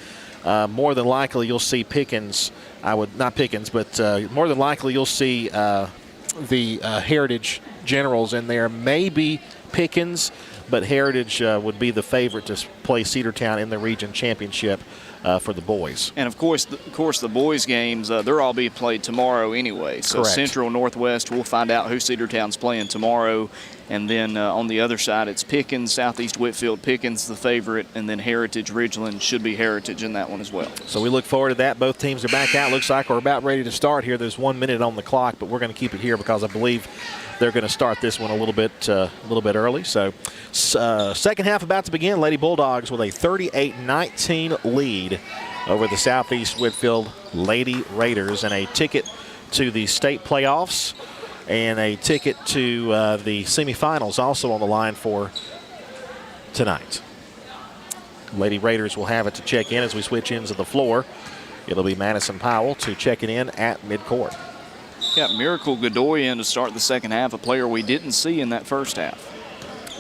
More than likely you'll see Pickens, not Pickens, but more than likely you'll see the Heritage Generals in there. Maybe Pickens, but Heritage would be the favorite to play Cedartown in the region championship for the boys. And of course the boys games, they're all being played tomorrow anyway. So correct. Central, Northwest, we'll find out who Cedartown's playing tomorrow. And then on the other side, it's Pickens, Southeast Whitfield. Pickens the favorite, and then Heritage Ridgeland should be Heritage in that one as well. So we look forward to that. Both teams are back out. Looks like we're about ready to start here. There's 1 minute on the clock, but we're going to keep it here because I believe they're going to start this one a little bit early. So second half about to begin. Lady Bulldogs with a 38-19 lead over the Southeast Whitfield Lady Raiders, and a ticket to the state playoffs and a ticket to the semifinals also on the line for tonight. Lady Raiders will have it to check in as we switch ends of the floor. It'll be Madison Powell to check it in at midcourt. Got Miracle Godoy in to start the second half, a player we didn't see in that first half.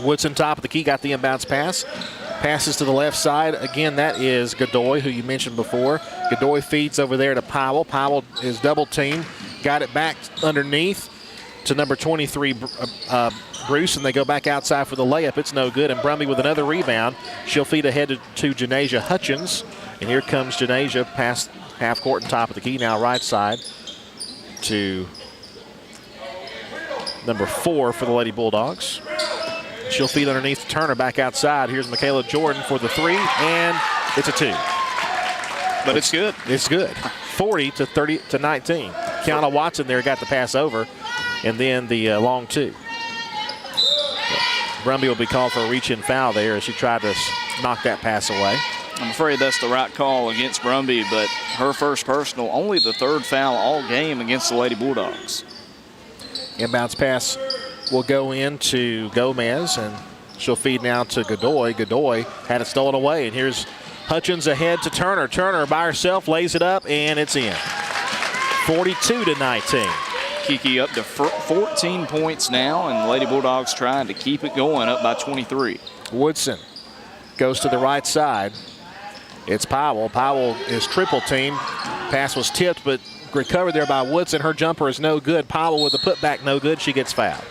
Woodson top of the key, got the inbounds pass. Passes to the left side. Again, that is Godoy, who you mentioned before. Godoy feeds over there to Powell. Powell is double teamed. Got it back underneath to number 23, Bruce, and they go back outside for the layup. It's no good, and Brumby with another rebound. She'll feed ahead to Janasia Hutchins, and here comes Janasia past half court and top of the key, now right side to number 4 for the Lady Bulldogs. She'll feed underneath Turner back outside. Here's Michaela Jordan for the 3, and it's a 2. But it's good. It's good. 40 to 30 to 19. Kiana Watson there got the pass over, and then the long 2. Brumby will be called for a reach-in foul there as she tried to knock that pass away. I'm afraid that's the right call against Brumby, but her first personal, only the 3rd foul all game against the Lady Bulldogs. Inbounds pass will go into Gomez, and she'll feed now to Godoy. Godoy had it stolen away, and here's Hutchins ahead to Turner. Turner by herself lays it up, and it's in. 42 to 19. Kiki up to 14 points now, and the Lady Bulldogs trying to keep it going, up by 23. Woodson goes to the right side. It's Powell. Powell is triple teamed. Pass was tipped, but recovered there by Woodson. Her jumper is no good. Powell with the putback no good. She gets fouled.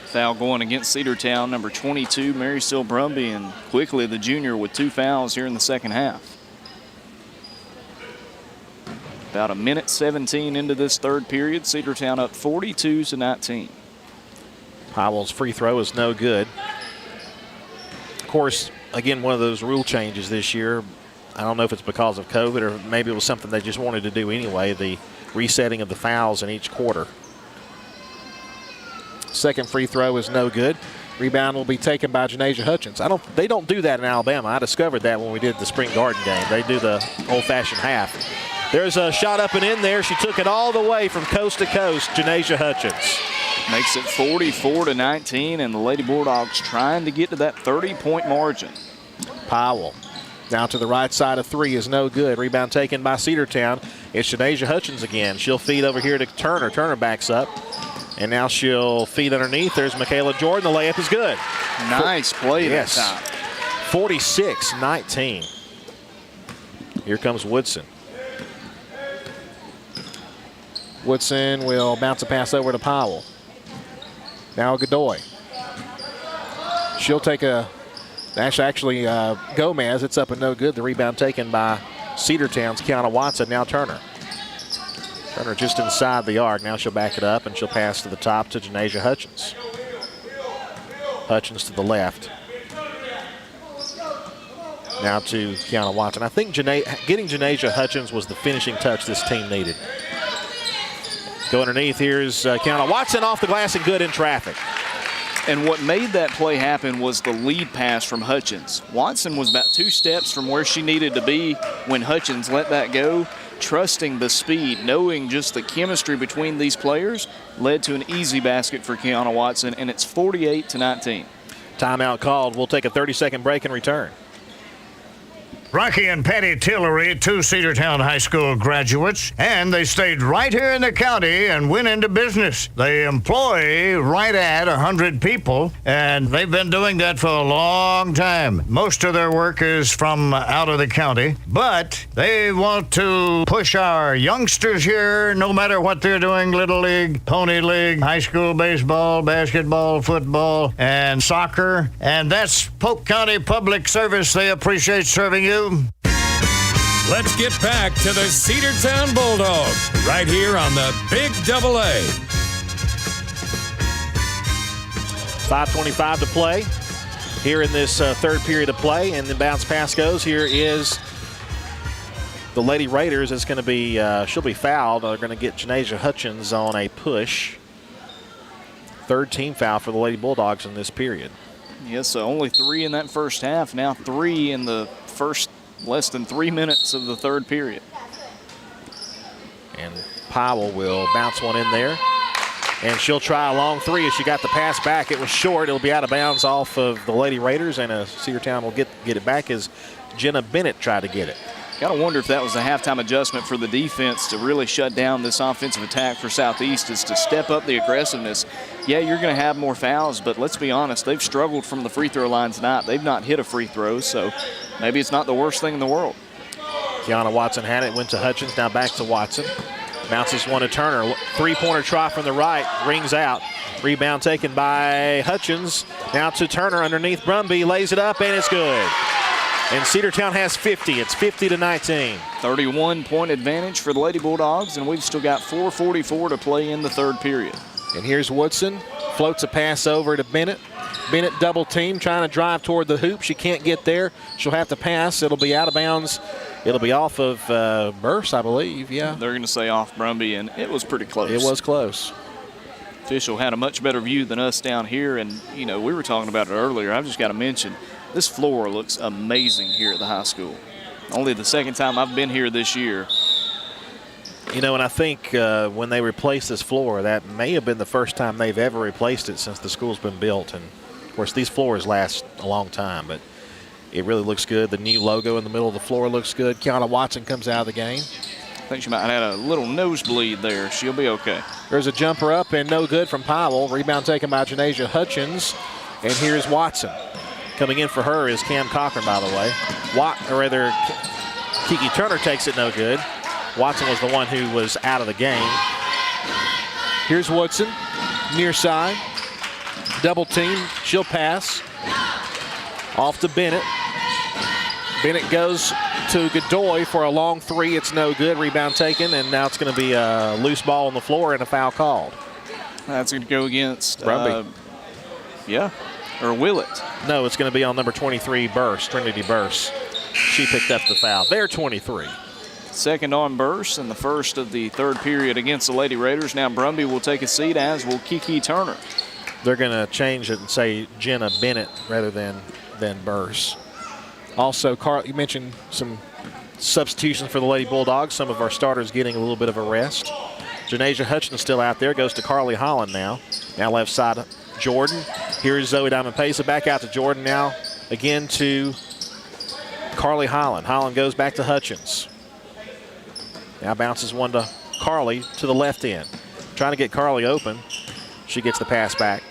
Foul going against Cedartown, number 22, Mary Still Brumby, and quickly the junior with 2 fouls here in the second half. About a minute 17 into this 3rd period, Cedartown up 42 to 19. Powell's free throw is no good. Of course, again, one of those rule changes this year. I don't know if it's because of COVID or maybe it was something they just wanted to do anyway, the resetting of the fouls in each quarter. Second free throw is no good. Rebound will be taken by Janasia Hutchins. They don't do that in Alabama. I discovered that when we did the Spring Garden game. They do the old-fashioned half. There's a shot up and in there. She took it all the way from coast to coast, Janasia Hutchins. Makes it 44 to 19, and the Lady Bulldogs trying to get to that 30-point margin. Powell down to the right side of 3 is no good. Rebound taken by Cedartown. It's Janasia Hutchins again. She'll feed over here to Turner. Turner backs up, and now she'll feed underneath. There's Michaela Jordan. The layup is good. Nice play that time. 46-19. Here comes Woodson. Woodson will bounce a pass over to Powell. Now Godoy. She'll take a, actually Gomez. It's up and no good. The rebound taken by Cedartown's Kiana Watson. Now Turner. Turner just inside the arc. Now she'll back it up and she'll pass to the top to Janasia Hutchins. Hutchins to the left. Now to Kiana Watson. I think getting Janasia Hutchins was the finishing touch this team needed. Go underneath. Here's Kiana Watson off the glass and good in traffic. And what made that play happen was the lead pass from Hutchins. Watson was about 2 steps from where she needed to be when Hutchins let that go. Trusting the speed, knowing just the chemistry between these players led to an easy basket for Kiana Watson, and it's 48 to 19. Timeout called. We'll take a 30-second break and return. Rocky and Patty Tillery, 2 Cedartown High School graduates, and they stayed right here in the county and went into business. They employ right at 100 people, and they've been doing that for a long time. Most of their work is from out of the county, but they want to push our youngsters here, no matter what they're doing, Little League, Pony League, high school baseball, basketball, football, and soccer, and that's Polk County Public Service. They appreciate serving you. Let's get back to the Cedartown Bulldogs right here on the Big Double A. 5:25 to play here in this 3rd period of play, and the bounce pass goes. Here is the Lady Raiders. It's going to be, she'll be fouled. They're going to get Janasia Hutchins on a push. 3rd team foul for the Lady Bulldogs in this period. Yes, so only 3 in that first half, now 3 in the first less than 3 minutes of the 3rd period. And Powell will bounce one in there. And she'll try a long 3 as she got the pass back. It was short. It'll be out of bounds off of the Lady Raiders, and Cedartown will get it back as Jenna Bennett tried to get it. Got to wonder if that was a halftime adjustment for the defense to really shut down this offensive attack for Southeast, is to step up the aggressiveness. Yeah, you're going to have more fouls, but let's be honest, they've struggled from the free throw line tonight. They've not hit a free throw, so maybe it's not the worst thing in the world. Kiana Watson had it, went to Hutchins, now back to Watson. Bounces one to Turner. Three-pointer try from the right, rings out. Rebound taken by Hutchins. Now to Turner underneath Brumby, lays it up, and it's good. And Cedartown has 50. It's 50-19. 31-point advantage for the Lady Bulldogs, and we've still got 4:44 to play in the third period. And here's Woodson. Floats a pass over to Bennett. Bennett double team, trying to drive toward the hoop. She can't get there. She'll have to pass. It'll be out of bounds. It'll be off of Burse, I believe, yeah. They're going to say off Brumby, and it was pretty close. It was close. Official had a much better view than us down here, and, you know, we were talking about it earlier. I've just got to mention, this floor looks amazing here at the high school. Only the second time I've been here this year. You know, and I think when they replaced this floor, that may have been the first time they've ever replaced it since the school's been built. And, of course, these floors last a long time, but it really looks good. The new logo in the middle of the floor looks good. Kiana Watson comes out of the game. I think she might have had a little nosebleed there. She'll be okay. There's a jumper up and no good from Powell. Rebound taken by Janasia Hutchins. And here's Watson. Coming in for her is Cam Cochran, by the way. Kiki Turner takes it no good. Watson was the one who was out of the game. Here's Woodson, near side. Double team, she'll pass. Off to Bennett. Bennett goes to Godoy for a long three. It's no good. Rebound taken, and now it's going to be a loose ball on the floor and a foul called. That's going to go against Brumby. Yeah, or will it? No, it's going to be on number 23, Burse, Trinity Burse. She picked up the foul. They're 23. Second on Burse and the first of the third period against the Lady Raiders. Now Brumby will take a seat, as will Kiki Turner. They're going to change it and say Jenna Bennett rather than Burse. Also, Carl, you mentioned some substitutions for the Lady Bulldogs. Some of our starters getting a little bit of a rest. Janasia Hutchins still out there. Goes to Carly Holland now. Now left side, Jordan. Here's Zoe Diamond-Paisley. Back out to Jordan now. Again to Carly Holland. Holland goes back to Hutchins. Now bounces one to Carly to the left end. Trying to get Carly open. She gets the pass back.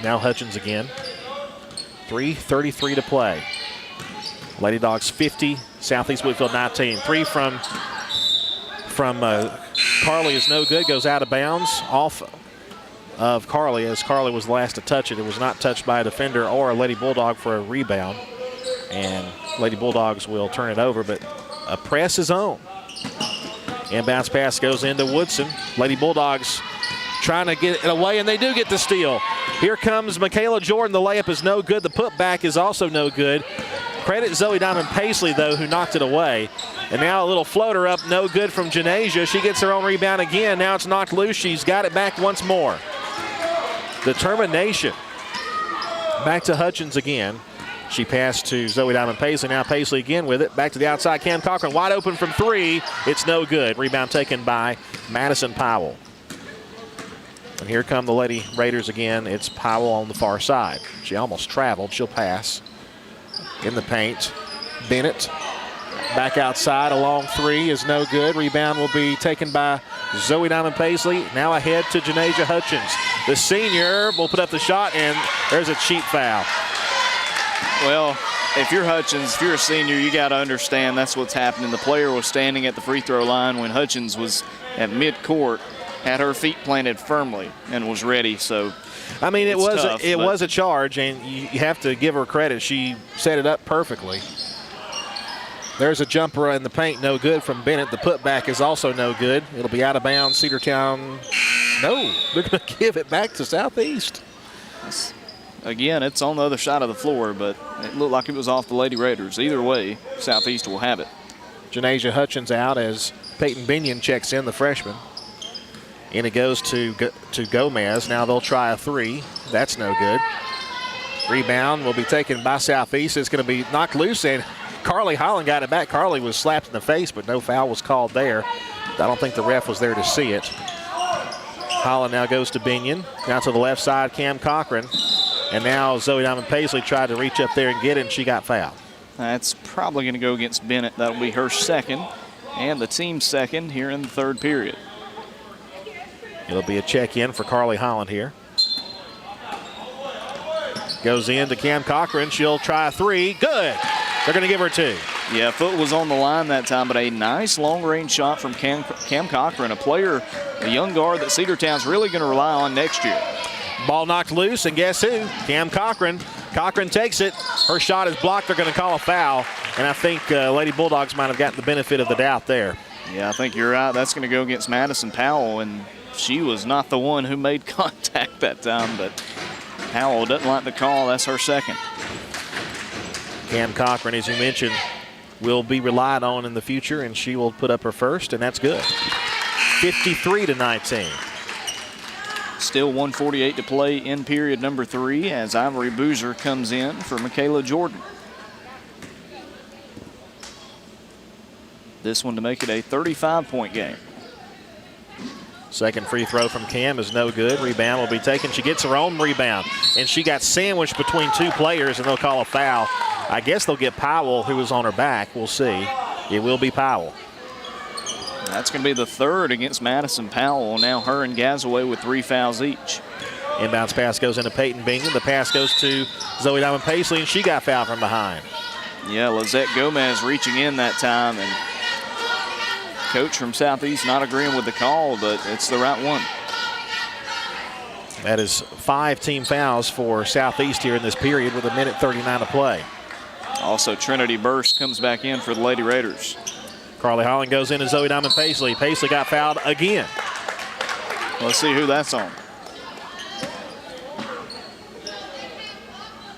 Now Hutchins again. 3:33 to play. Lady Dogs 50, Southeast Whitfield 19. Three from Carly is no good. Goes out of bounds off of Carly, as Carly was the last to touch it. It was not touched by a defender or a Lady Bulldog for a rebound. And Lady Bulldogs will turn it over, but a press is on. Inbounds pass goes into Woodson. Lady Bulldogs trying to get it away, and they do get the steal. Here comes Michaela Jordan. The layup is no good. The putback is also no good. Credit Zoe Diamond-Paisley, though, who knocked it away. And now a little floater up, no good from Janasia. She gets her own rebound again. Now it's knocked loose. She's got it back once more. Determination. Back to Hutchins again. She passed to Zoe Diamond-Paisley. Now Paisley again with it. Back to the outside. Cam Cochran wide open from three. It's no good. Rebound taken by Madison Powell. And here come the Lady Raiders again. It's Powell on the far side. She almost traveled. She'll pass. In the paint. Bennett back outside. A long three is no good. Rebound will be taken by Zoe Diamond-Paisley. Now ahead to Janasia Hutchins. The senior will put up the shot, and there's a cheap foul. Well, if you're Hutchins, if you're a senior, you got to understand that's what's happening. The player was standing at the free throw line when Hutchins was at midcourt, had her feet planted firmly, and was ready. So, I mean, it was a charge, and you have to give her credit. She set it up perfectly. There's a jumper in the paint, no good from Bennett. The putback is also no good. It'll be out of bounds. Cedartown, no, they're going to give it back to Southeast. Again, it's on the other side of the floor, but it looked like it was off the Lady Raiders. Either way, Southeast will have it. Janasia Hutchins out as Peyton Binion checks in, the freshman. And it goes to Gomez. Now they'll try a three. That's no good. Rebound will be taken by Southeast. It's going to be knocked loose, and Carly Holland got it back. Carly was slapped in the face, but no foul was called there. I don't think the ref was there to see it. Holland now goes to Binion. Now to the left side, Cam Cochran. And now Zoe Diamond-Paisley tried to reach up there and get it, and she got fouled. That's probably going to go against Bennett. That'll be her second and the team's second here in the third period. It'll be a check-in for Carly Holland here. Goes in to Cam Cochran. She'll try a three. Good. They're going to give her two. Yeah, foot was on the line that time, but a nice long-range shot from Cam Cochran, a player, a young guard that Cedartown's really going to rely on next year. Ball knocked loose, and guess who? Cam Cochran. Cochran takes it. Her shot is blocked. They're going to call a foul, and I think Lady Bulldogs might have gotten the benefit of the doubt there. Yeah, I think you're right. That's going to go against Madison Powell, and she was not the one who made contact that time, but Powell doesn't like the call. That's her second. Cam Cochran, as you mentioned, will be relied on in the future, and she will put up her first, and that's good. 53-19. Still 1:48 to play in period number 3 as Ivory Boozer comes in for Michaela Jordan. This one to make it a 35-point game. Second free throw from Cam is no good. Rebound will be taken. She gets her own rebound, and she got sandwiched between two players, and they'll call a foul. I guess they'll get Powell, who was on her back. We'll see. It will be Powell. That's going to be the third against Madison Powell. Now her and Gazaway with 3 fouls each. Inbounds pass goes into Peyton Bingham. The pass goes to Zoe Diamond Paisley, and she got fouled from behind. Yeah, Lizette Gomez reaching in that time, and coach from Southeast not agreeing with the call, but it's the right one. That is 5 team fouls for Southeast here in this period with 1:39 to play. Also, Trinity Burst comes back in for the Lady Raiders. Carly Holland goes in to Zoe Diamond Paisley. Paisley got fouled again. Let's see who that's on.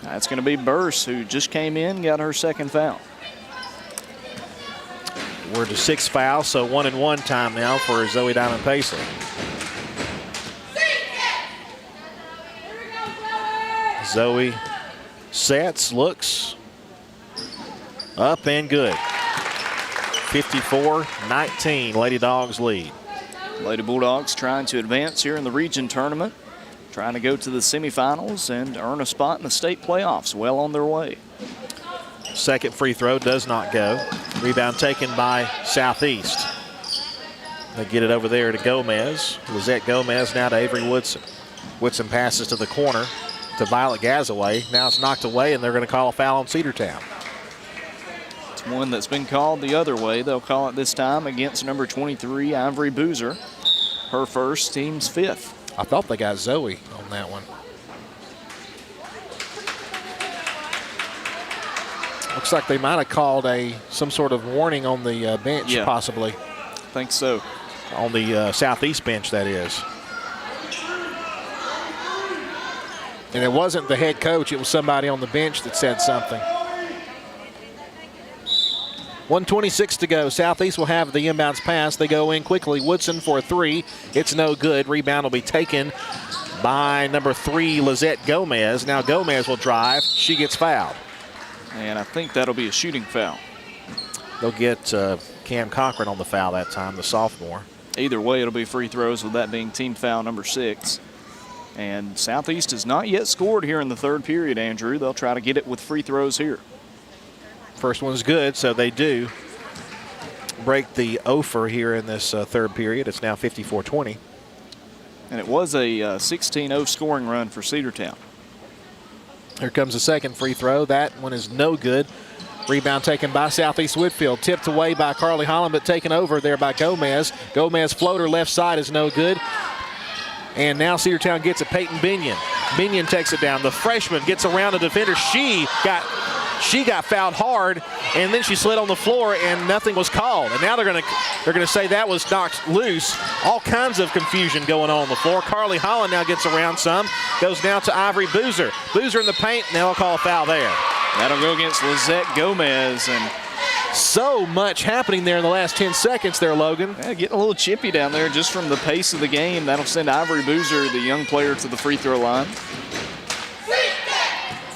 That's going to be Burst, who just came in, got her second foul. We're to 6 fouls, so 1-and-1 time now for Zoe Diamond Paisley. Zoe sets, looks, up and good. 54-19, Lady Dogs lead. Lady Bulldogs trying to advance here in the region tournament, trying to go to the semifinals and earn a spot in the state playoffs. Well on their way. Second free throw does not go. Rebound taken by Southeast. They get it over there to Gomez. Lizette Gomez now to Avery Woodson. Woodson passes to the corner to Violet Gazaway. Now it's knocked away, and they're going to call a foul on Cedartown. It's one that's been called the other way. They'll call it this time against number 23, Ivory Boozer. Her first, team's 5th. I thought they got Zoe on that one. Looks like they might have called some sort of warning on the bench, possibly. I think so. On the Southeast bench, that is. And it wasn't the head coach, it was somebody on the bench that said something. 1:26 to go. Southeast will have the inbounds pass. They go in quickly. Woodson for a 3. It's no good. Rebound will be taken by number 3, Lizette Gomez. Now Gomez will drive. She gets fouled. And I think that'll be a shooting foul. They'll get Cam Cochran on the foul that time, the sophomore. Either way, it'll be free throws, with that being team foul number 6. And Southeast has not yet scored here in the third period, Andrew. They'll try to get it with free throws here. First one's good, so they do break the offer here in this third period. It's now 54-20. And it was a 16-0 scoring run for Cedartown. Here comes the second free throw. That one is no good. Rebound taken by Southeast Whitfield. Tipped away by Carly Holland, but taken over there by Gomez. Gomez floater left side is no good. And now Cedartown gets it. Peyton Binion. Binion takes it down. The freshman gets around the defender. She got fouled hard, and then she slid on the floor, and nothing was called. And now they're gonna say that was knocked loose. All kinds of confusion going on the floor. Carly Holland now gets around some. Goes now to Ivory Boozer. Boozer in the paint. Now they'll call a foul there. That'll go against Lizette Gomez. And so much happening there in the last 10 seconds there, Logan. Yeah, getting a little chippy down there just from the pace of the game. That'll send Ivory Boozer, the young player, to the free throw line.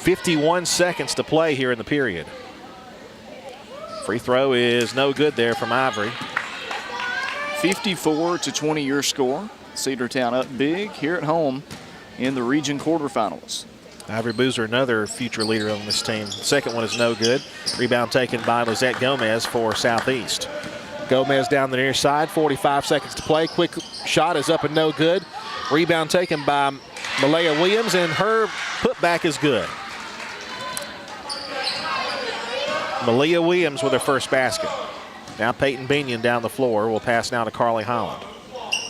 51 seconds to play here in the period. Free throw is no good there from Ivory. 54-20 your score. Cedartown up big here at home in the region quarterfinals. Ivory Boozer, another future leader on this team. Second one is no good. Rebound taken by Lizette Gomez for Southeast. Gomez down the near side, 45 seconds to play. Quick shot is up and no good. Rebound taken by Malaya Williams, and her putback is good. Malaya Williams with her first basket. Now Peyton Binion down the floor. Will pass now to Carly Holland.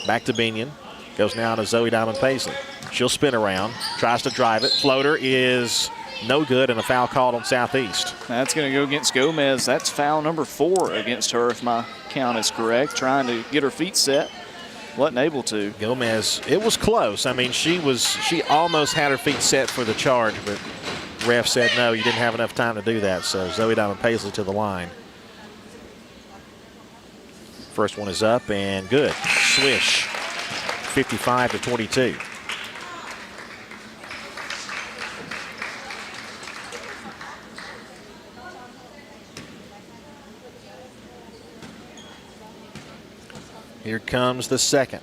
Back to Binion. Goes now to Zoe Diamond Paisley. She'll spin around, tries to drive it. Floater is no good, and a foul called on Southeast. That's going to go against Gomez. That's foul number 4 against her, if my count is correct. Trying to get her feet set, wasn't able to. Gomez, it was close. I mean, she almost had her feet set for the charge, but ref said no, you didn't have enough time to do that. So Zoe Diamond Paisley to the line. First one is up and good. Swish, 55-22. Here comes the second.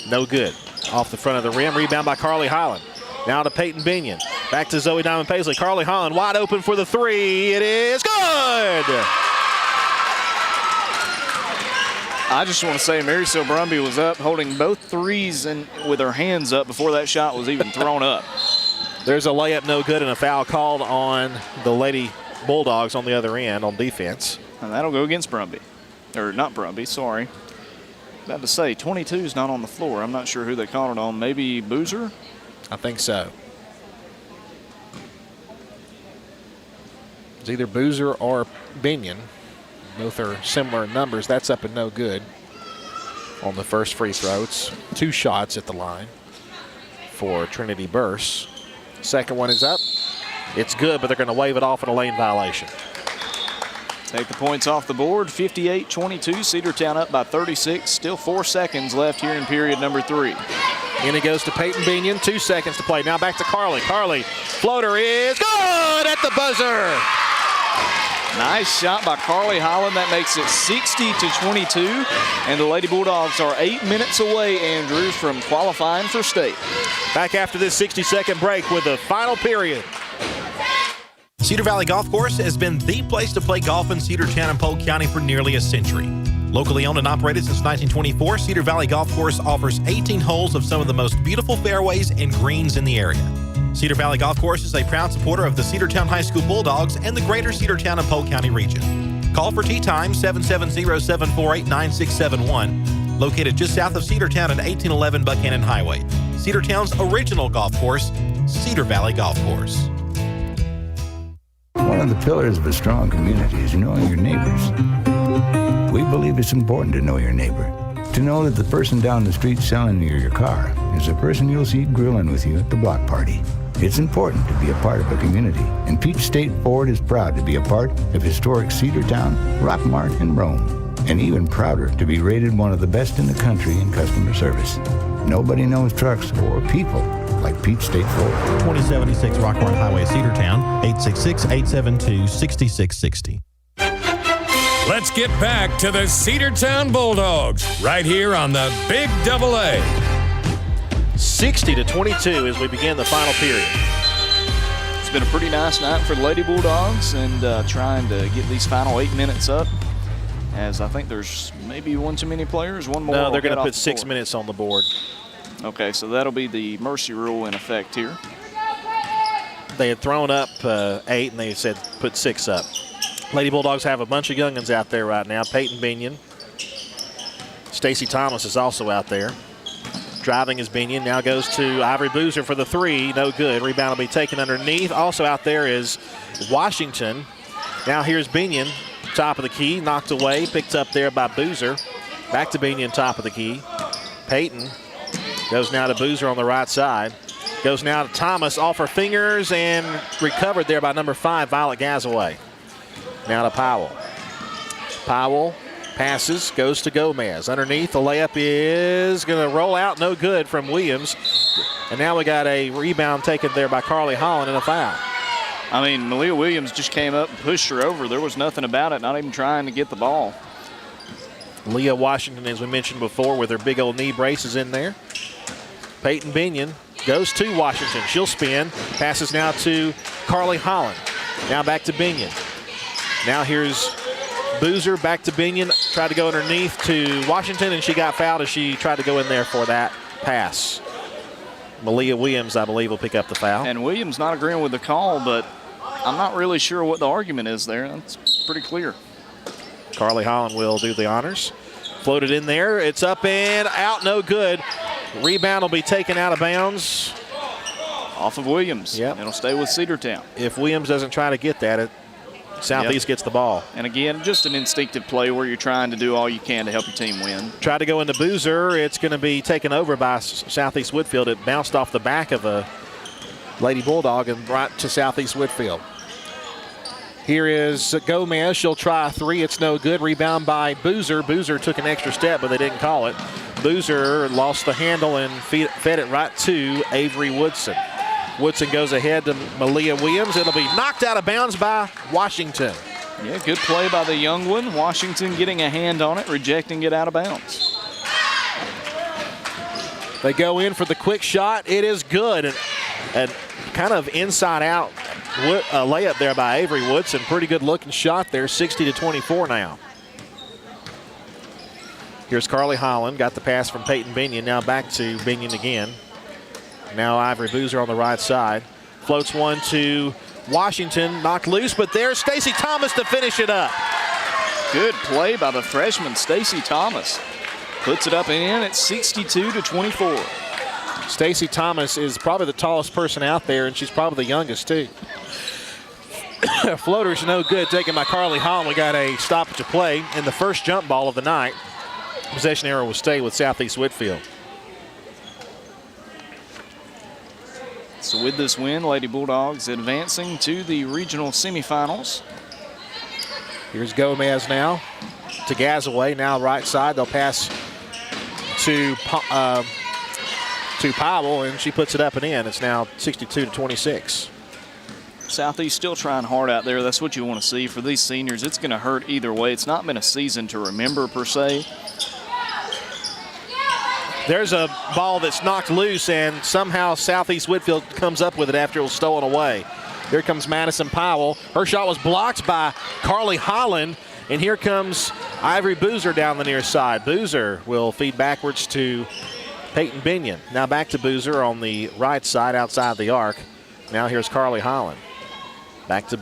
No good. Off the front of the rim. Rebound by Carly Holland. Now to Peyton Binion. Back to Zoe Diamond Paisley. Carly Holland wide open for the three. It is good! I just want to say Marysville Brumby was up holding both threes and with her hands up before that shot was even thrown up. There's a layup no good and a foul called on the Lady Bulldogs on the other end on defense. And that'll go against Brumby. Or not Brumby, sorry. About to say, 22 is not on the floor. I'm not sure who they called it on. Maybe Boozer? I think so. It's either Boozer or Binion. Both are similar in numbers. That's up and no good on the first free throw. It's 2 shots at the line for Trinity Burse. Second one is up. It's good, but they're going to wave it off in a lane violation. Take the points off the board, 58-22. Cedartown up by 36. Still 4 seconds left here in period number 3. In it goes to Peyton Binion. 2 seconds to play. Now back to Carly. Carly, floater is good at the buzzer. Nice shot by Carly Holland. That makes it 60-22. And the Lady Bulldogs are 8 minutes away, Andrew, from qualifying for state. Back after this 60-second break with the final period. Cedar Valley Golf Course has been the place to play golf in Cedartown and Polk County for nearly a century. Locally owned and operated since 1924, Cedar Valley Golf Course offers 18 holes of some of the most beautiful fairways and greens in the area. Cedar Valley Golf Course is a proud supporter of the Cedartown High School Bulldogs and the greater Cedartown and Polk County region. Call for tee time 770-748-9671, located just south of Cedartown at 1811 Buchanan Highway. Cedartown's original golf course, Cedar Valley Golf Course. One of the pillars of a strong community is knowing your neighbors. We believe it's important to know your neighbor. To know that the person down the street selling you your car is the person you'll see grilling with you at the block party. It's important to be a part of a community, and Peach State Ford is proud to be a part of historic Cedartown, Rockmart, and Rome, and even prouder to be rated one of the best in the country in customer service. Nobody knows trucks or people like Peach State Ford. 2076 Rockmart Highway, Cedartown, 866-872-6660. Let's get back to the Cedartown Bulldogs right here on the Big Double A. 60-22 as we begin the final period. It's been a pretty nice night for the Lady Bulldogs and trying to get these final 8 minutes up. As I think there's maybe one too many players, one more. No, they're going to put 6 minutes on the board. Okay, so that'll be the mercy rule in effect here. They had thrown up 8, and they said put 6 up. Lady Bulldogs have a bunch of youngins out there right now. Peyton Binion. Stacy Thomas is also out there. Driving is Binion. Now goes to Ivory Boozer for the 3. No good. Rebound will be taken underneath. Also out there is Washington. Now here's Binion. Top of the key. Knocked away. Picked up there by Boozer. Back to Binion, top of the key. Peyton goes now to Boozer on the right side. Goes now to Thomas off her fingers and recovered there by number 5, Violet Gazaway. Now to Powell. Powell passes, goes to Gomez. Underneath, the layup is going to roll out, no good from Williams. And now we got a rebound taken there by Carly Holland and a foul. I mean, Malia Williams just came up and pushed her over. There was nothing about it, not even trying to get the ball. Leah Washington, as we mentioned before, with her big old knee braces in there. Peyton Binion goes to Washington. She'll spin. Passes now to Carly Holland. Now back to Binion. Now here's Boozer back to Binion. Tried to go underneath to Washington, and she got fouled as she tried to go in there for that pass. Malia Williams, I believe, will pick up the foul. And Williams not agreeing with the call, but I'm not really sure what the argument is there. That's pretty clear. Carly Holland will do the honors. Floated in there. It's up and out. No good. Rebound will be taken out of bounds. Off of Williams. Yep. It'll stay with Cedartown. If Williams doesn't try to get that, Southeast gets the ball. And again, just an instinctive play where you're trying to do all you can to help your team win. Try to go into Boozer. It's going to be taken over by Southeast Whitfield. It bounced off the back of a Lady Bulldog and brought to Southeast Whitfield. Here is Gomez. She'll try a three. It's no good. Rebound by Boozer. Boozer took an extra step, but they didn't call it. Boozer lost the handle and fed it right to Avery Woodson. Woodson goes ahead to Malia Williams. It'll be knocked out of bounds by Washington. Yeah, good play by the young one. Washington getting a hand on it, rejecting it out of bounds. They go in for the quick shot. It is good. And kind of inside out layup there by Avery Woodson. Pretty good looking shot there. 60-24 now. Here's Carly Holland. Got the pass from Peyton Binion. Now back to Binion again. Now Ivory Boozer on the right side. Floats one to Washington. Knocked loose, but there's Stacy Thomas to finish it up. Good play by the freshman, Stacy Thomas. Puts it up and in at 62-24. Stacy Thomas is probably the tallest person out there, and she's probably the youngest, too. Floater's no good, taken by Carly Holland. We got a stoppage of play in the first jump ball of the night. Possession arrow will stay with Southeast Whitfield. So with this win, Lady Bulldogs advancing to the regional semifinals. Here's Gomez now to Gazaway. Now right side. They'll pass to Powell, and she puts it up and in. It's now 62-26. Southeast still trying hard out there. That's what you want to see for these seniors. It's going to hurt either way. It's not been a season to remember per se. There's a ball that's knocked loose, and somehow Southeast Whitfield comes up with it after it was stolen away. Here comes Madison Powell. Her shot was blocked by Carly Holland, and here comes Ivory Boozer down the near side. Boozer will feed backwards to Peyton Binion. Now back to Boozer on the right side outside the arc. Now here's Carly Holland. Back to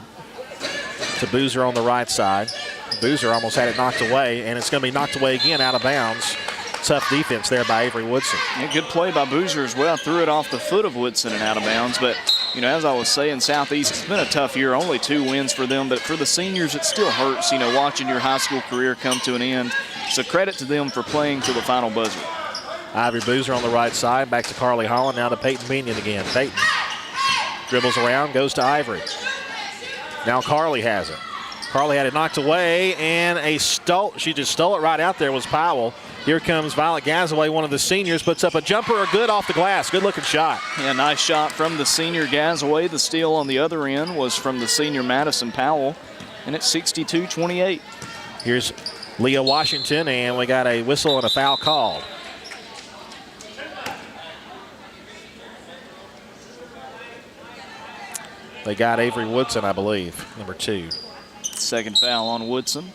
Boozer on the right side. Boozer almost had it knocked away, and it's going to be knocked away again out of bounds. Tough defense there by Avery Woodson. Yeah, good play by Boozer as well. Threw it off the foot of Woodson and out of bounds. But, you know, as I was saying, Southeast, it's been a tough year. Only 2 wins for them. But for the seniors, it still hurts, you know, watching your high school career come to an end. So credit to them for playing to the final buzzer. Ivory Boozer on the right side. Back to Carly Holland. Now to Peyton Binion again. Peyton dribbles around, goes to Ivory. Now Carly has it. Carly had it knocked away, and she just stole it right out there was Powell. Here comes Violet Gazaway, one of the seniors, puts up a jumper, good off the glass. Good looking shot. Yeah, nice shot from the senior Gazaway. The steal on the other end was from the senior Madison Powell, and it's 62-28. Here's Leah Washington, and we got a whistle and a foul called. They got Avery Woodson, I believe, number 2. Second foul on Woodson.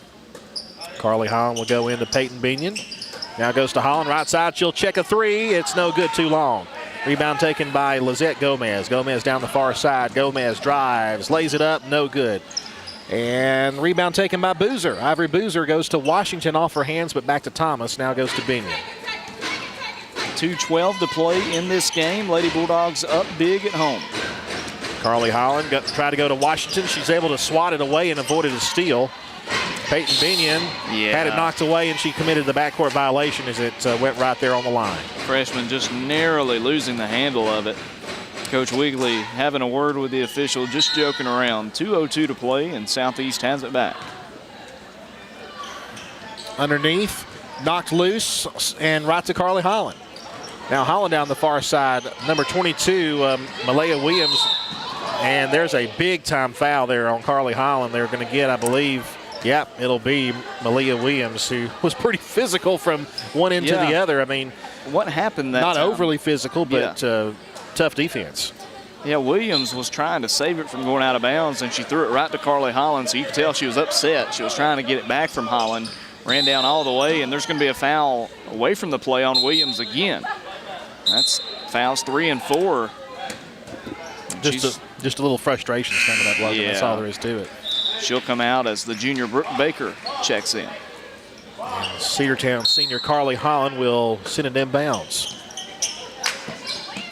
Carly Holland will go into Peyton Binion. Now goes to Holland, right side. She'll check a 3. It's no good, too long. Rebound taken by Lizette Gomez. Gomez down the far side. Gomez drives, lays it up, no good. And rebound taken by Boozer. Ivory Boozer goes to Washington off her hands, but back to Thomas. Now goes to Binion. 2:12 to play in this game. Lady Bulldogs up big at home. Carly Holland tried to go to Washington. She's able to swat it away and avoided a steal. Peyton Binion had it knocked away, and she committed the backcourt violation as it went right there on the line. Freshman just narrowly losing the handle of it. Coach Wigley having a word with the official, just joking around. 2:02 to play, and Southeast has it back. Underneath, knocked loose, and right to Carly Holland. Now Holland down the far side, number 22, Malia Williams. And there's a big-time foul there on Carly Holland. They're going to get, I believe, it'll be Malia Williams, who was pretty physical from one end to the other. I mean, what happened that not time? overly physical, but tough defense. Yeah, Williams was trying to save it from going out of bounds, and she threw it right to Carly Holland, so you could tell she was upset. She was trying to get it back from Holland, ran down all the way, and there's going to be a foul away from the play on Williams again. That's fouls 3 and 4. Just a little frustration coming up, wasn't it? That's all there is to it. She'll come out as the junior Brooke Baker checks in. And Cedartown senior Carly Holland will send it inbounds.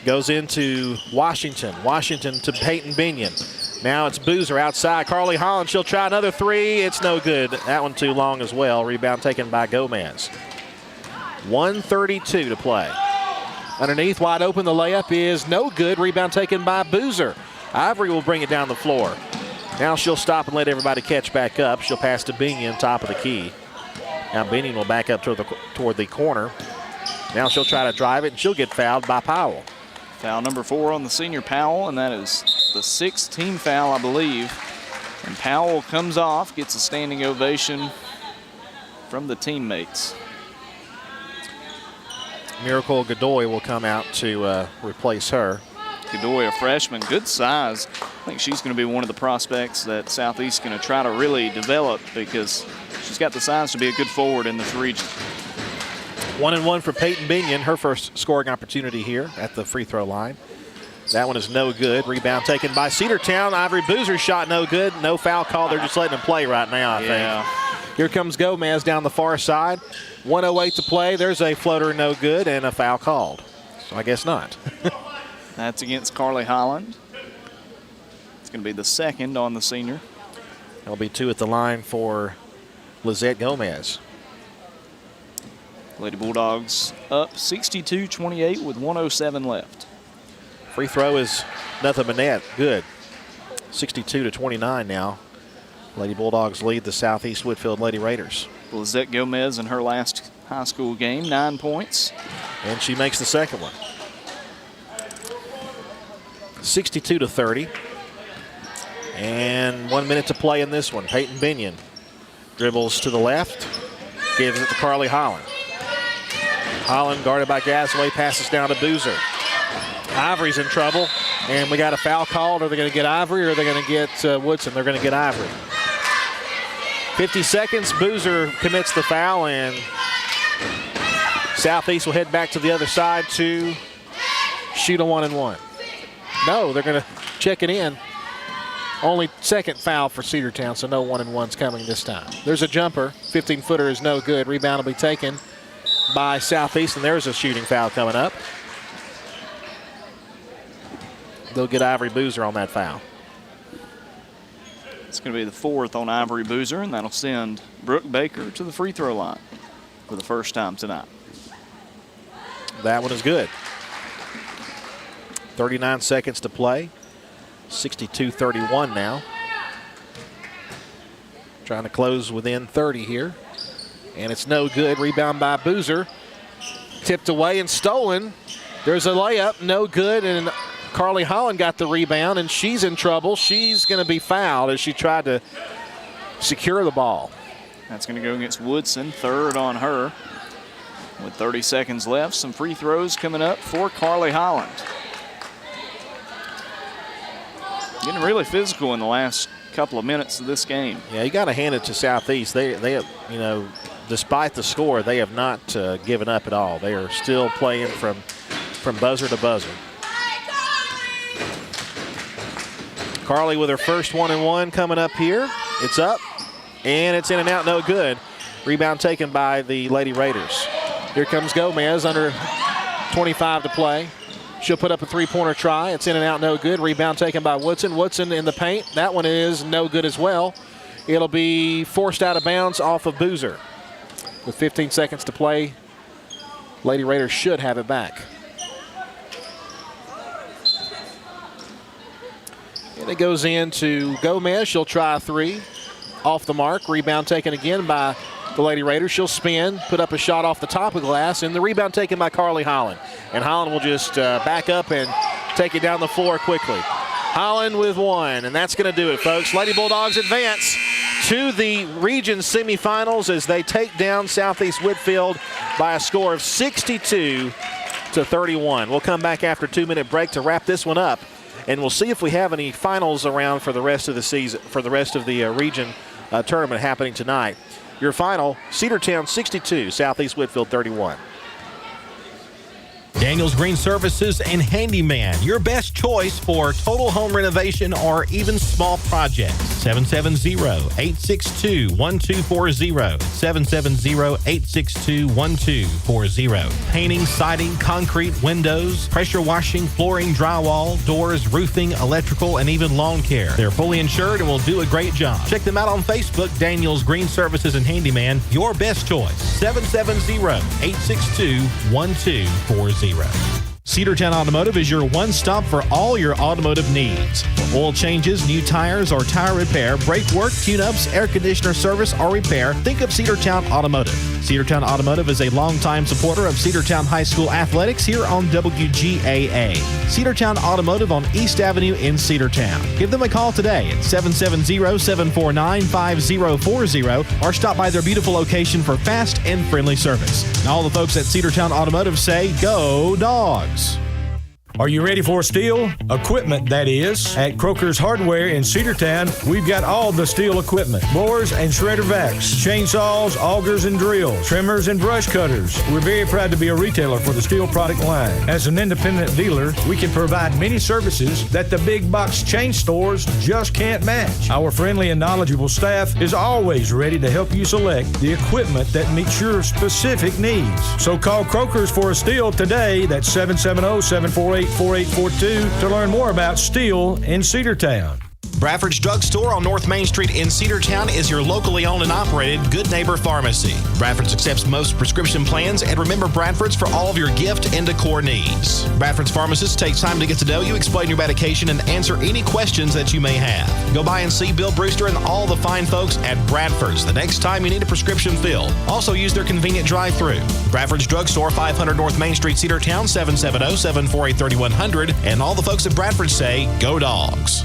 Goes into Washington. Washington to Peyton Binion. Now it's Boozer outside. Carly Holland, she'll try another three. It's no good. That one too long as well. Rebound taken by Gomez. 1:32 to play. Underneath, wide open, the layup is no good. Rebound taken by Boozer. Ivory will bring it down the floor. Now she'll stop and let everybody catch back up. She'll pass to Binion, top of the key. Now Binion will back up toward the corner. Now she'll try to drive it, and she'll get fouled by Powell. Foul number 4 on the senior Powell, and that is the 6th team foul, I believe. And Powell comes off, gets a standing ovation from the teammates. Miracle Godoy will come out to replace her. Godoy, a freshman, good size. I think she's going to be one of the prospects that Southeast's going to try to really develop because she's got the size to be a good forward in this region. 1-1 for Peyton Binion, her first scoring opportunity here at the free throw line. That one is no good. Rebound taken by Cedartown. Ivory Boozer's shot no good. No foul call. They're just letting him play right now, I think. Here comes Gomez down the far side. 1:08 to play. There's a floater no good and a foul called. So I guess not. That's against Carly Holland. It's going to be the second on the senior. There'll be 2 at the line for Lizette Gomez. Lady Bulldogs up 62-28 with 1:07 left. Free throw is nothing but net. Good. 62-29 now. Lady Bulldogs lead the Southeast Whitfield Lady Raiders. Lizette Gomez in her last high school game, 9 points. And she makes the second one. 62-30. And 1 minute to play in this one. Peyton Binion dribbles to the left, gives it to Carly Holland. Holland guarded by Gasaway, passes down to Boozer. Ivory's in trouble, and we got a foul called. Are they going to get Ivory or are they going to get Woodson? They're going to get Ivory. 50 seconds, Boozer commits the foul, and Southeast will head back to the other side to shoot a 1-and-1. No, they're going to check it in. Only second foul for Cedartown, so no 1-and-1's coming this time. There's a jumper. 15-footer is no good. Rebound will be taken by Southeast, and there's a shooting foul coming up. They'll get Ivory Boozer on that foul. It's going to be the 4th on Ivory Boozer, and that'll send Brooke Baker to the free throw line for the first time tonight. That one is good. 39 seconds to play. 62-31 now. Trying to close within 30 here. And it's no good. Rebound by Boozer. Tipped away and stolen. There's a layup, no good, and Carly Holland got the rebound, and she's in trouble. She's going to be fouled as she tried to secure the ball. That's going to go against Woodson, 3rd on her. With 30 seconds left, some free throws coming up for Carly Holland. Getting really physical in the last couple of minutes of this game. Yeah, you got to hand it to Southeast. They have, you know, despite the score, they have not given up at all. They are still playing from buzzer to buzzer. Carly with her first 1-and-1 coming up here. It's up, and it's in and out, no good. Rebound taken by the Lady Raiders. Here comes Gomez, under 25 to play. She'll put up a three-pointer try. It's in and out, no good. Rebound taken by Woodson. Woodson in the paint. That one is no good as well. It'll be forced out of bounds off of Boozer. With 15 seconds to play, Lady Raiders should have it back. And it goes into Gomez. She'll try a three. Off the mark. Rebound taken again by the Lady Raiders. She'll spin, put up a shot off the top of the glass, and the rebound taken by Carly Holland. And Holland will just back up and take it down the floor quickly. Holland with one, and that's going to do it, folks. Lady Bulldogs advance to the region semifinals as they take down Southeast Whitfield by a score of 62 31. We'll come back after a 2-minute break to wrap this one up, and we'll see if we have any finals around for the rest of the season, for the rest of the region tournament happening tonight. Your final, Cedartown 62, Southeast Whitfield 31. Daniels Green Services and Handyman, your best choice for total home renovation or even small projects. 770-862-1240. 770-862-1240. Painting, siding, concrete, windows, pressure washing, flooring, drywall, doors, roofing, electrical, and even lawn care. They're fully insured and will do a great job. Check them out on Facebook, Daniels Green Services and Handyman, your best choice. 770-862-1240. Cedartown Automotive is your one-stop for all your automotive needs. For oil changes, new tires, or tire repair, brake work, tune-ups, air conditioner service, or repair, think of Cedartown Automotive. Cedartown Automotive is a longtime supporter of Cedartown High School athletics here on WGAA. Cedartown Automotive on East Avenue in Cedartown. Give them a call today at 770-749-5040 or stop by their beautiful location for fast and friendly service. And all the folks at Cedartown Automotive say, go Dawgs! Are you ready for steel? Equipment, that is. At Croker's Hardware in Cedartown, we've got all the steel equipment. Blowers and shredder vacs, chainsaws, augers and drills, trimmers and brush cutters. We're very proud to be a retailer for the steel product line. As an independent dealer, we can provide many services that the big box chain stores just can't match. Our friendly and knowledgeable staff is always ready to help you select the equipment that meets your specific needs. So call Croker's for a steel today. That's 770-748-4842 to learn more about steel in Cedartown. Bradford's Drug Store on North Main Street in Cedartown is your locally owned and operated Good Neighbor Pharmacy. Bradford's accepts most prescription plans, and remember Bradford's for all of your gift and decor needs. Bradford's pharmacist takes time to get to know you, explain your medication, and answer any questions that you may have. Go by and see Bill Brewster and all the fine folks at Bradford's the next time you need a prescription filled. Also use their convenient drive-thru. Bradford's Drug Store, 500 North Main Street, Cedartown, 770-748-3100. And all the folks at Bradford say, go Dogs.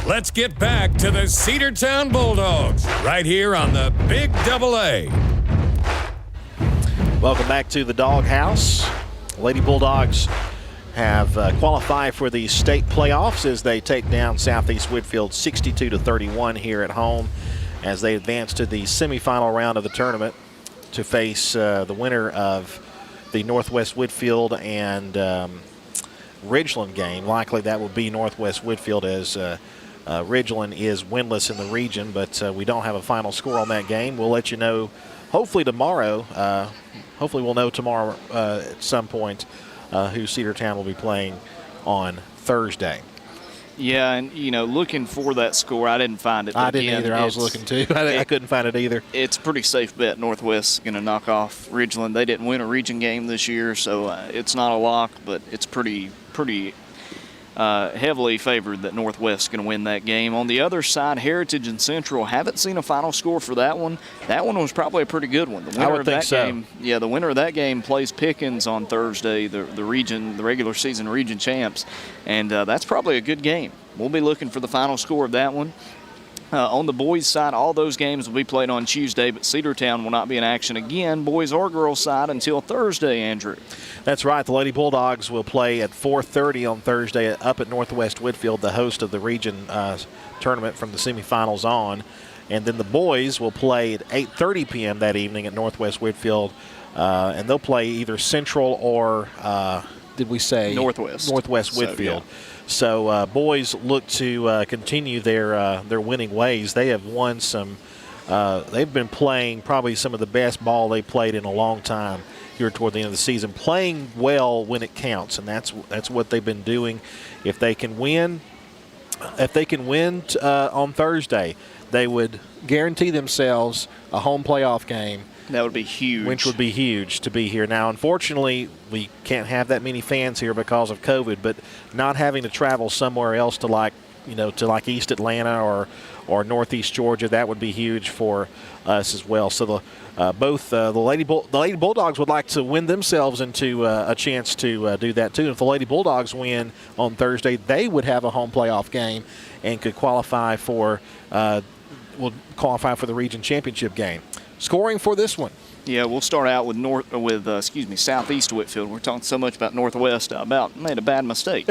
Let's get back to the Cedartown Bulldogs right here on the Big AA. Welcome back to the Doghouse. Lady Bulldogs have qualified for the state playoffs as they take down Southeast Whitfield 62-31 here at home as they advance to the semifinal round of the tournament to face the winner of the Northwest Whitfield and Ridgeland game. Likely that will be Northwest Whitfield as Ridgeland is winless in the region, but we don't have a final score on that game. We'll let you know hopefully tomorrow. Hopefully we'll know tomorrow at some point who Cedartown will be playing on Thursday. Yeah, and, looking for that score, I didn't find it. I didn't either. I was looking too. I couldn't find it either. It's a pretty safe bet Northwest's going to knock off Ridgeland. They didn't win a region game this year, so it's not a lock, but it's pretty heavily favored that Northwest's going to win that game. On the other side, Heritage and Central, haven't seen a final score for that one. That one was probably a pretty good one. The winner I would think so. Game, yeah, the winner of that game plays Pickens on Thursday, the regular season region champs, and that's probably a good game. We'll be looking for the final score of that one. On the boys' side, all those games will be played on Tuesday, but Cedartown will not be in action again, boys or girls' side, until Thursday, Andrew. That's right. The Lady Bulldogs will play at 4:30 on Thursday up at Northwest Whitfield, the host of the region tournament from the semifinals on. And then the boys will play at 8:30 p.m. that evening at Northwest Whitfield, and they'll play either Central or, did we say? Northwest Whitfield. So, yeah. So boys look to continue their winning ways. They have won some. They've been playing probably some of the best ball they played in a long time here toward the end of the season, playing well when it counts, and that's what they've been doing. If they can win on Thursday, they would guarantee themselves a home playoff game. That would be huge. Which would be huge to be here. Now, unfortunately, we can't have that many fans here because of COVID, but not having to travel somewhere else to like East Atlanta or Northeast Georgia, that would be huge for us as well. So the Lady Bulldogs would like to win themselves into a chance to do that too. And if the Lady Bulldogs win on Thursday, they would have a home playoff game and could qualify for the region championship game. Scoring for this one. Yeah, we'll start out with Southeast Whitfield. We're talking so much about Northwest. I about made a bad mistake.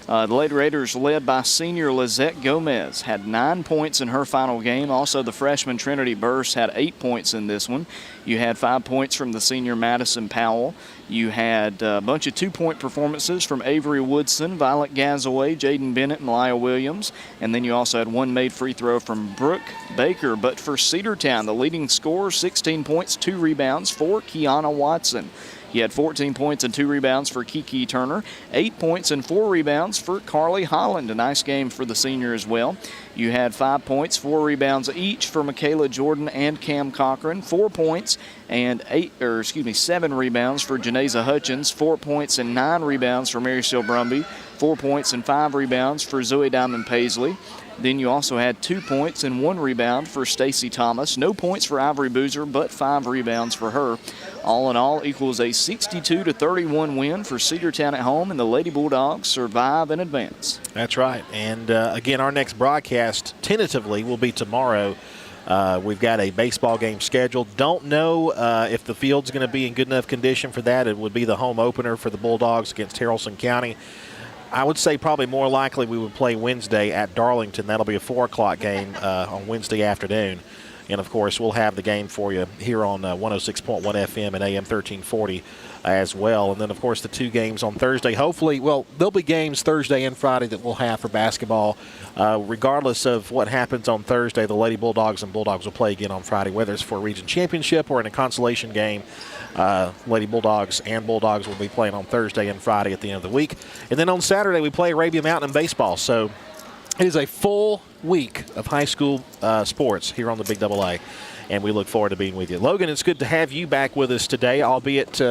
The Lady Raiders, led by senior Lizette Gomez, had 9 points in her final game. Also, the freshman Trinity Burse had 8 points in this one. You had 5 points from the senior Madison Powell. You had a bunch of 2-point performances from Avery Woodson, Violet Gazaway, Jaden Bennett, and Malaya Williams. And then you also had 1 made free throw from Brooke Baker. But for Cedartown, the leading scorer, 16 points, 2 rebounds for Kiana Watson. He had 14 points and 2 rebounds for Kiki Turner, 8 points and 4 rebounds for Carly Holland. A nice game for the senior as well. You had 5 points, 4 rebounds each for Michaela Jordan and Cam Cochran, 4 points and 7 rebounds for Janeza Hutchins, 4 points and 9 rebounds for Mary Seal Brumby, 4 points and 5 rebounds for Zoe Diamond Paisley. Then you also had 2 points and 1 rebound for Stacy Thomas. No points for Ivory Boozer, but 5 rebounds for her. All in all, equals a 62-31 win for Cedartown at home, and the Lady Bulldogs survive and advance. That's right. And, again, our next broadcast, tentatively, will be tomorrow. We've got a baseball game scheduled. Don't know if the field's going to be in good enough condition for that. It would be the home opener for the Bulldogs against Haralson County. I would say probably more likely we would play Wednesday at Darlington. That'll be a 4 o'clock game on Wednesday afternoon. And, of course, we'll have the game for you here on 106.1 FM and AM 1340 as well. And then, of course, the 2 games on Thursday. Hopefully, well, there'll be games Thursday and Friday that we'll have for basketball. Regardless of what happens on Thursday, the Lady Bulldogs and Bulldogs will play again on Friday, whether it's for a region championship or in a consolation game. Lady Bulldogs and Bulldogs will be playing on Thursday and Friday at the end of the week. And then on Saturday, we play Arabia Mountain in baseball. So it is a full week of high school sports here on the Big AA, and we look forward to being with you. Logan, it's good to have you back with us today, albeit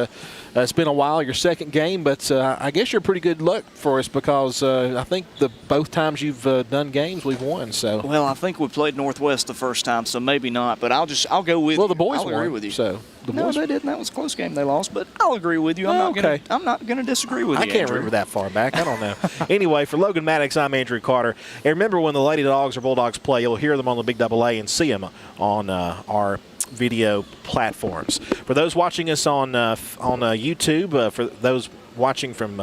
it's been a while, your second game, but I guess you're pretty good luck for us because I think both times you've done games, we've won. So well, I think we played Northwest the first time, so maybe not, but I'll go with you. Well, the boys I'll agree with you. So no, they didn't. That was a close game. They lost, but I'll agree with you. I'm not going to disagree with you, I can't Andrew. remember that far back. I don't know. Anyway, for Logan Maddox, I'm Andrew Carter. And remember, when the Lady Dogs or Bulldogs play, you'll hear them on the Big AA and see them on our video platforms. For those watching us on YouTube, for those watching from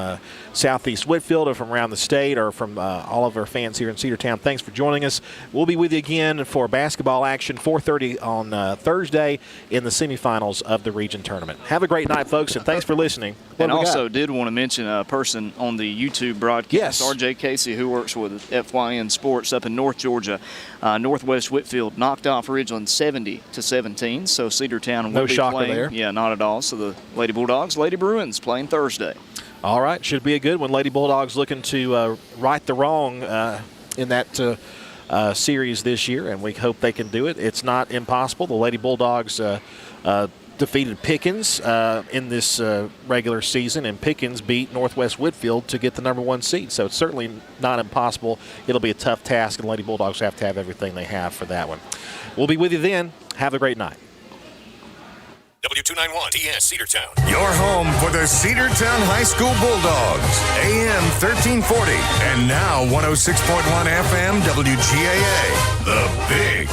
Southeast Whitfield or from around the state or from all of our fans here in Cedartown, thanks for joining us. We'll be with you again for basketball action, 4:30 on Thursday in the semifinals of the region tournament. Have a great night, folks, and thanks for listening. And also did want to mention a person on the YouTube broadcast, yes. R.J. Casey, who works with FYN Sports up in North Georgia. Northwest Whitfield knocked off Ridgeland 70-17, so Cedartown will be playing. There. Yeah, not at all. So the Lady Bulldogs, Lady Bruins playing Thursday. All right, should be a good one. Lady Bulldogs looking to right the wrong in that series this year, and we hope they can do it. It's not impossible. The Lady Bulldogs defeated Pickens in this regular season, and Pickens beat Northwest Whitfield to get the #1 seed. So it's certainly not impossible. It'll be a tough task, and Lady Bulldogs have to have everything they have for that one. We'll be with you then. Have a great night. W291 TS Cedartown. Your home for the Cedartown High School Bulldogs. AM 1340 and now 106.1 FM WGAA. The Big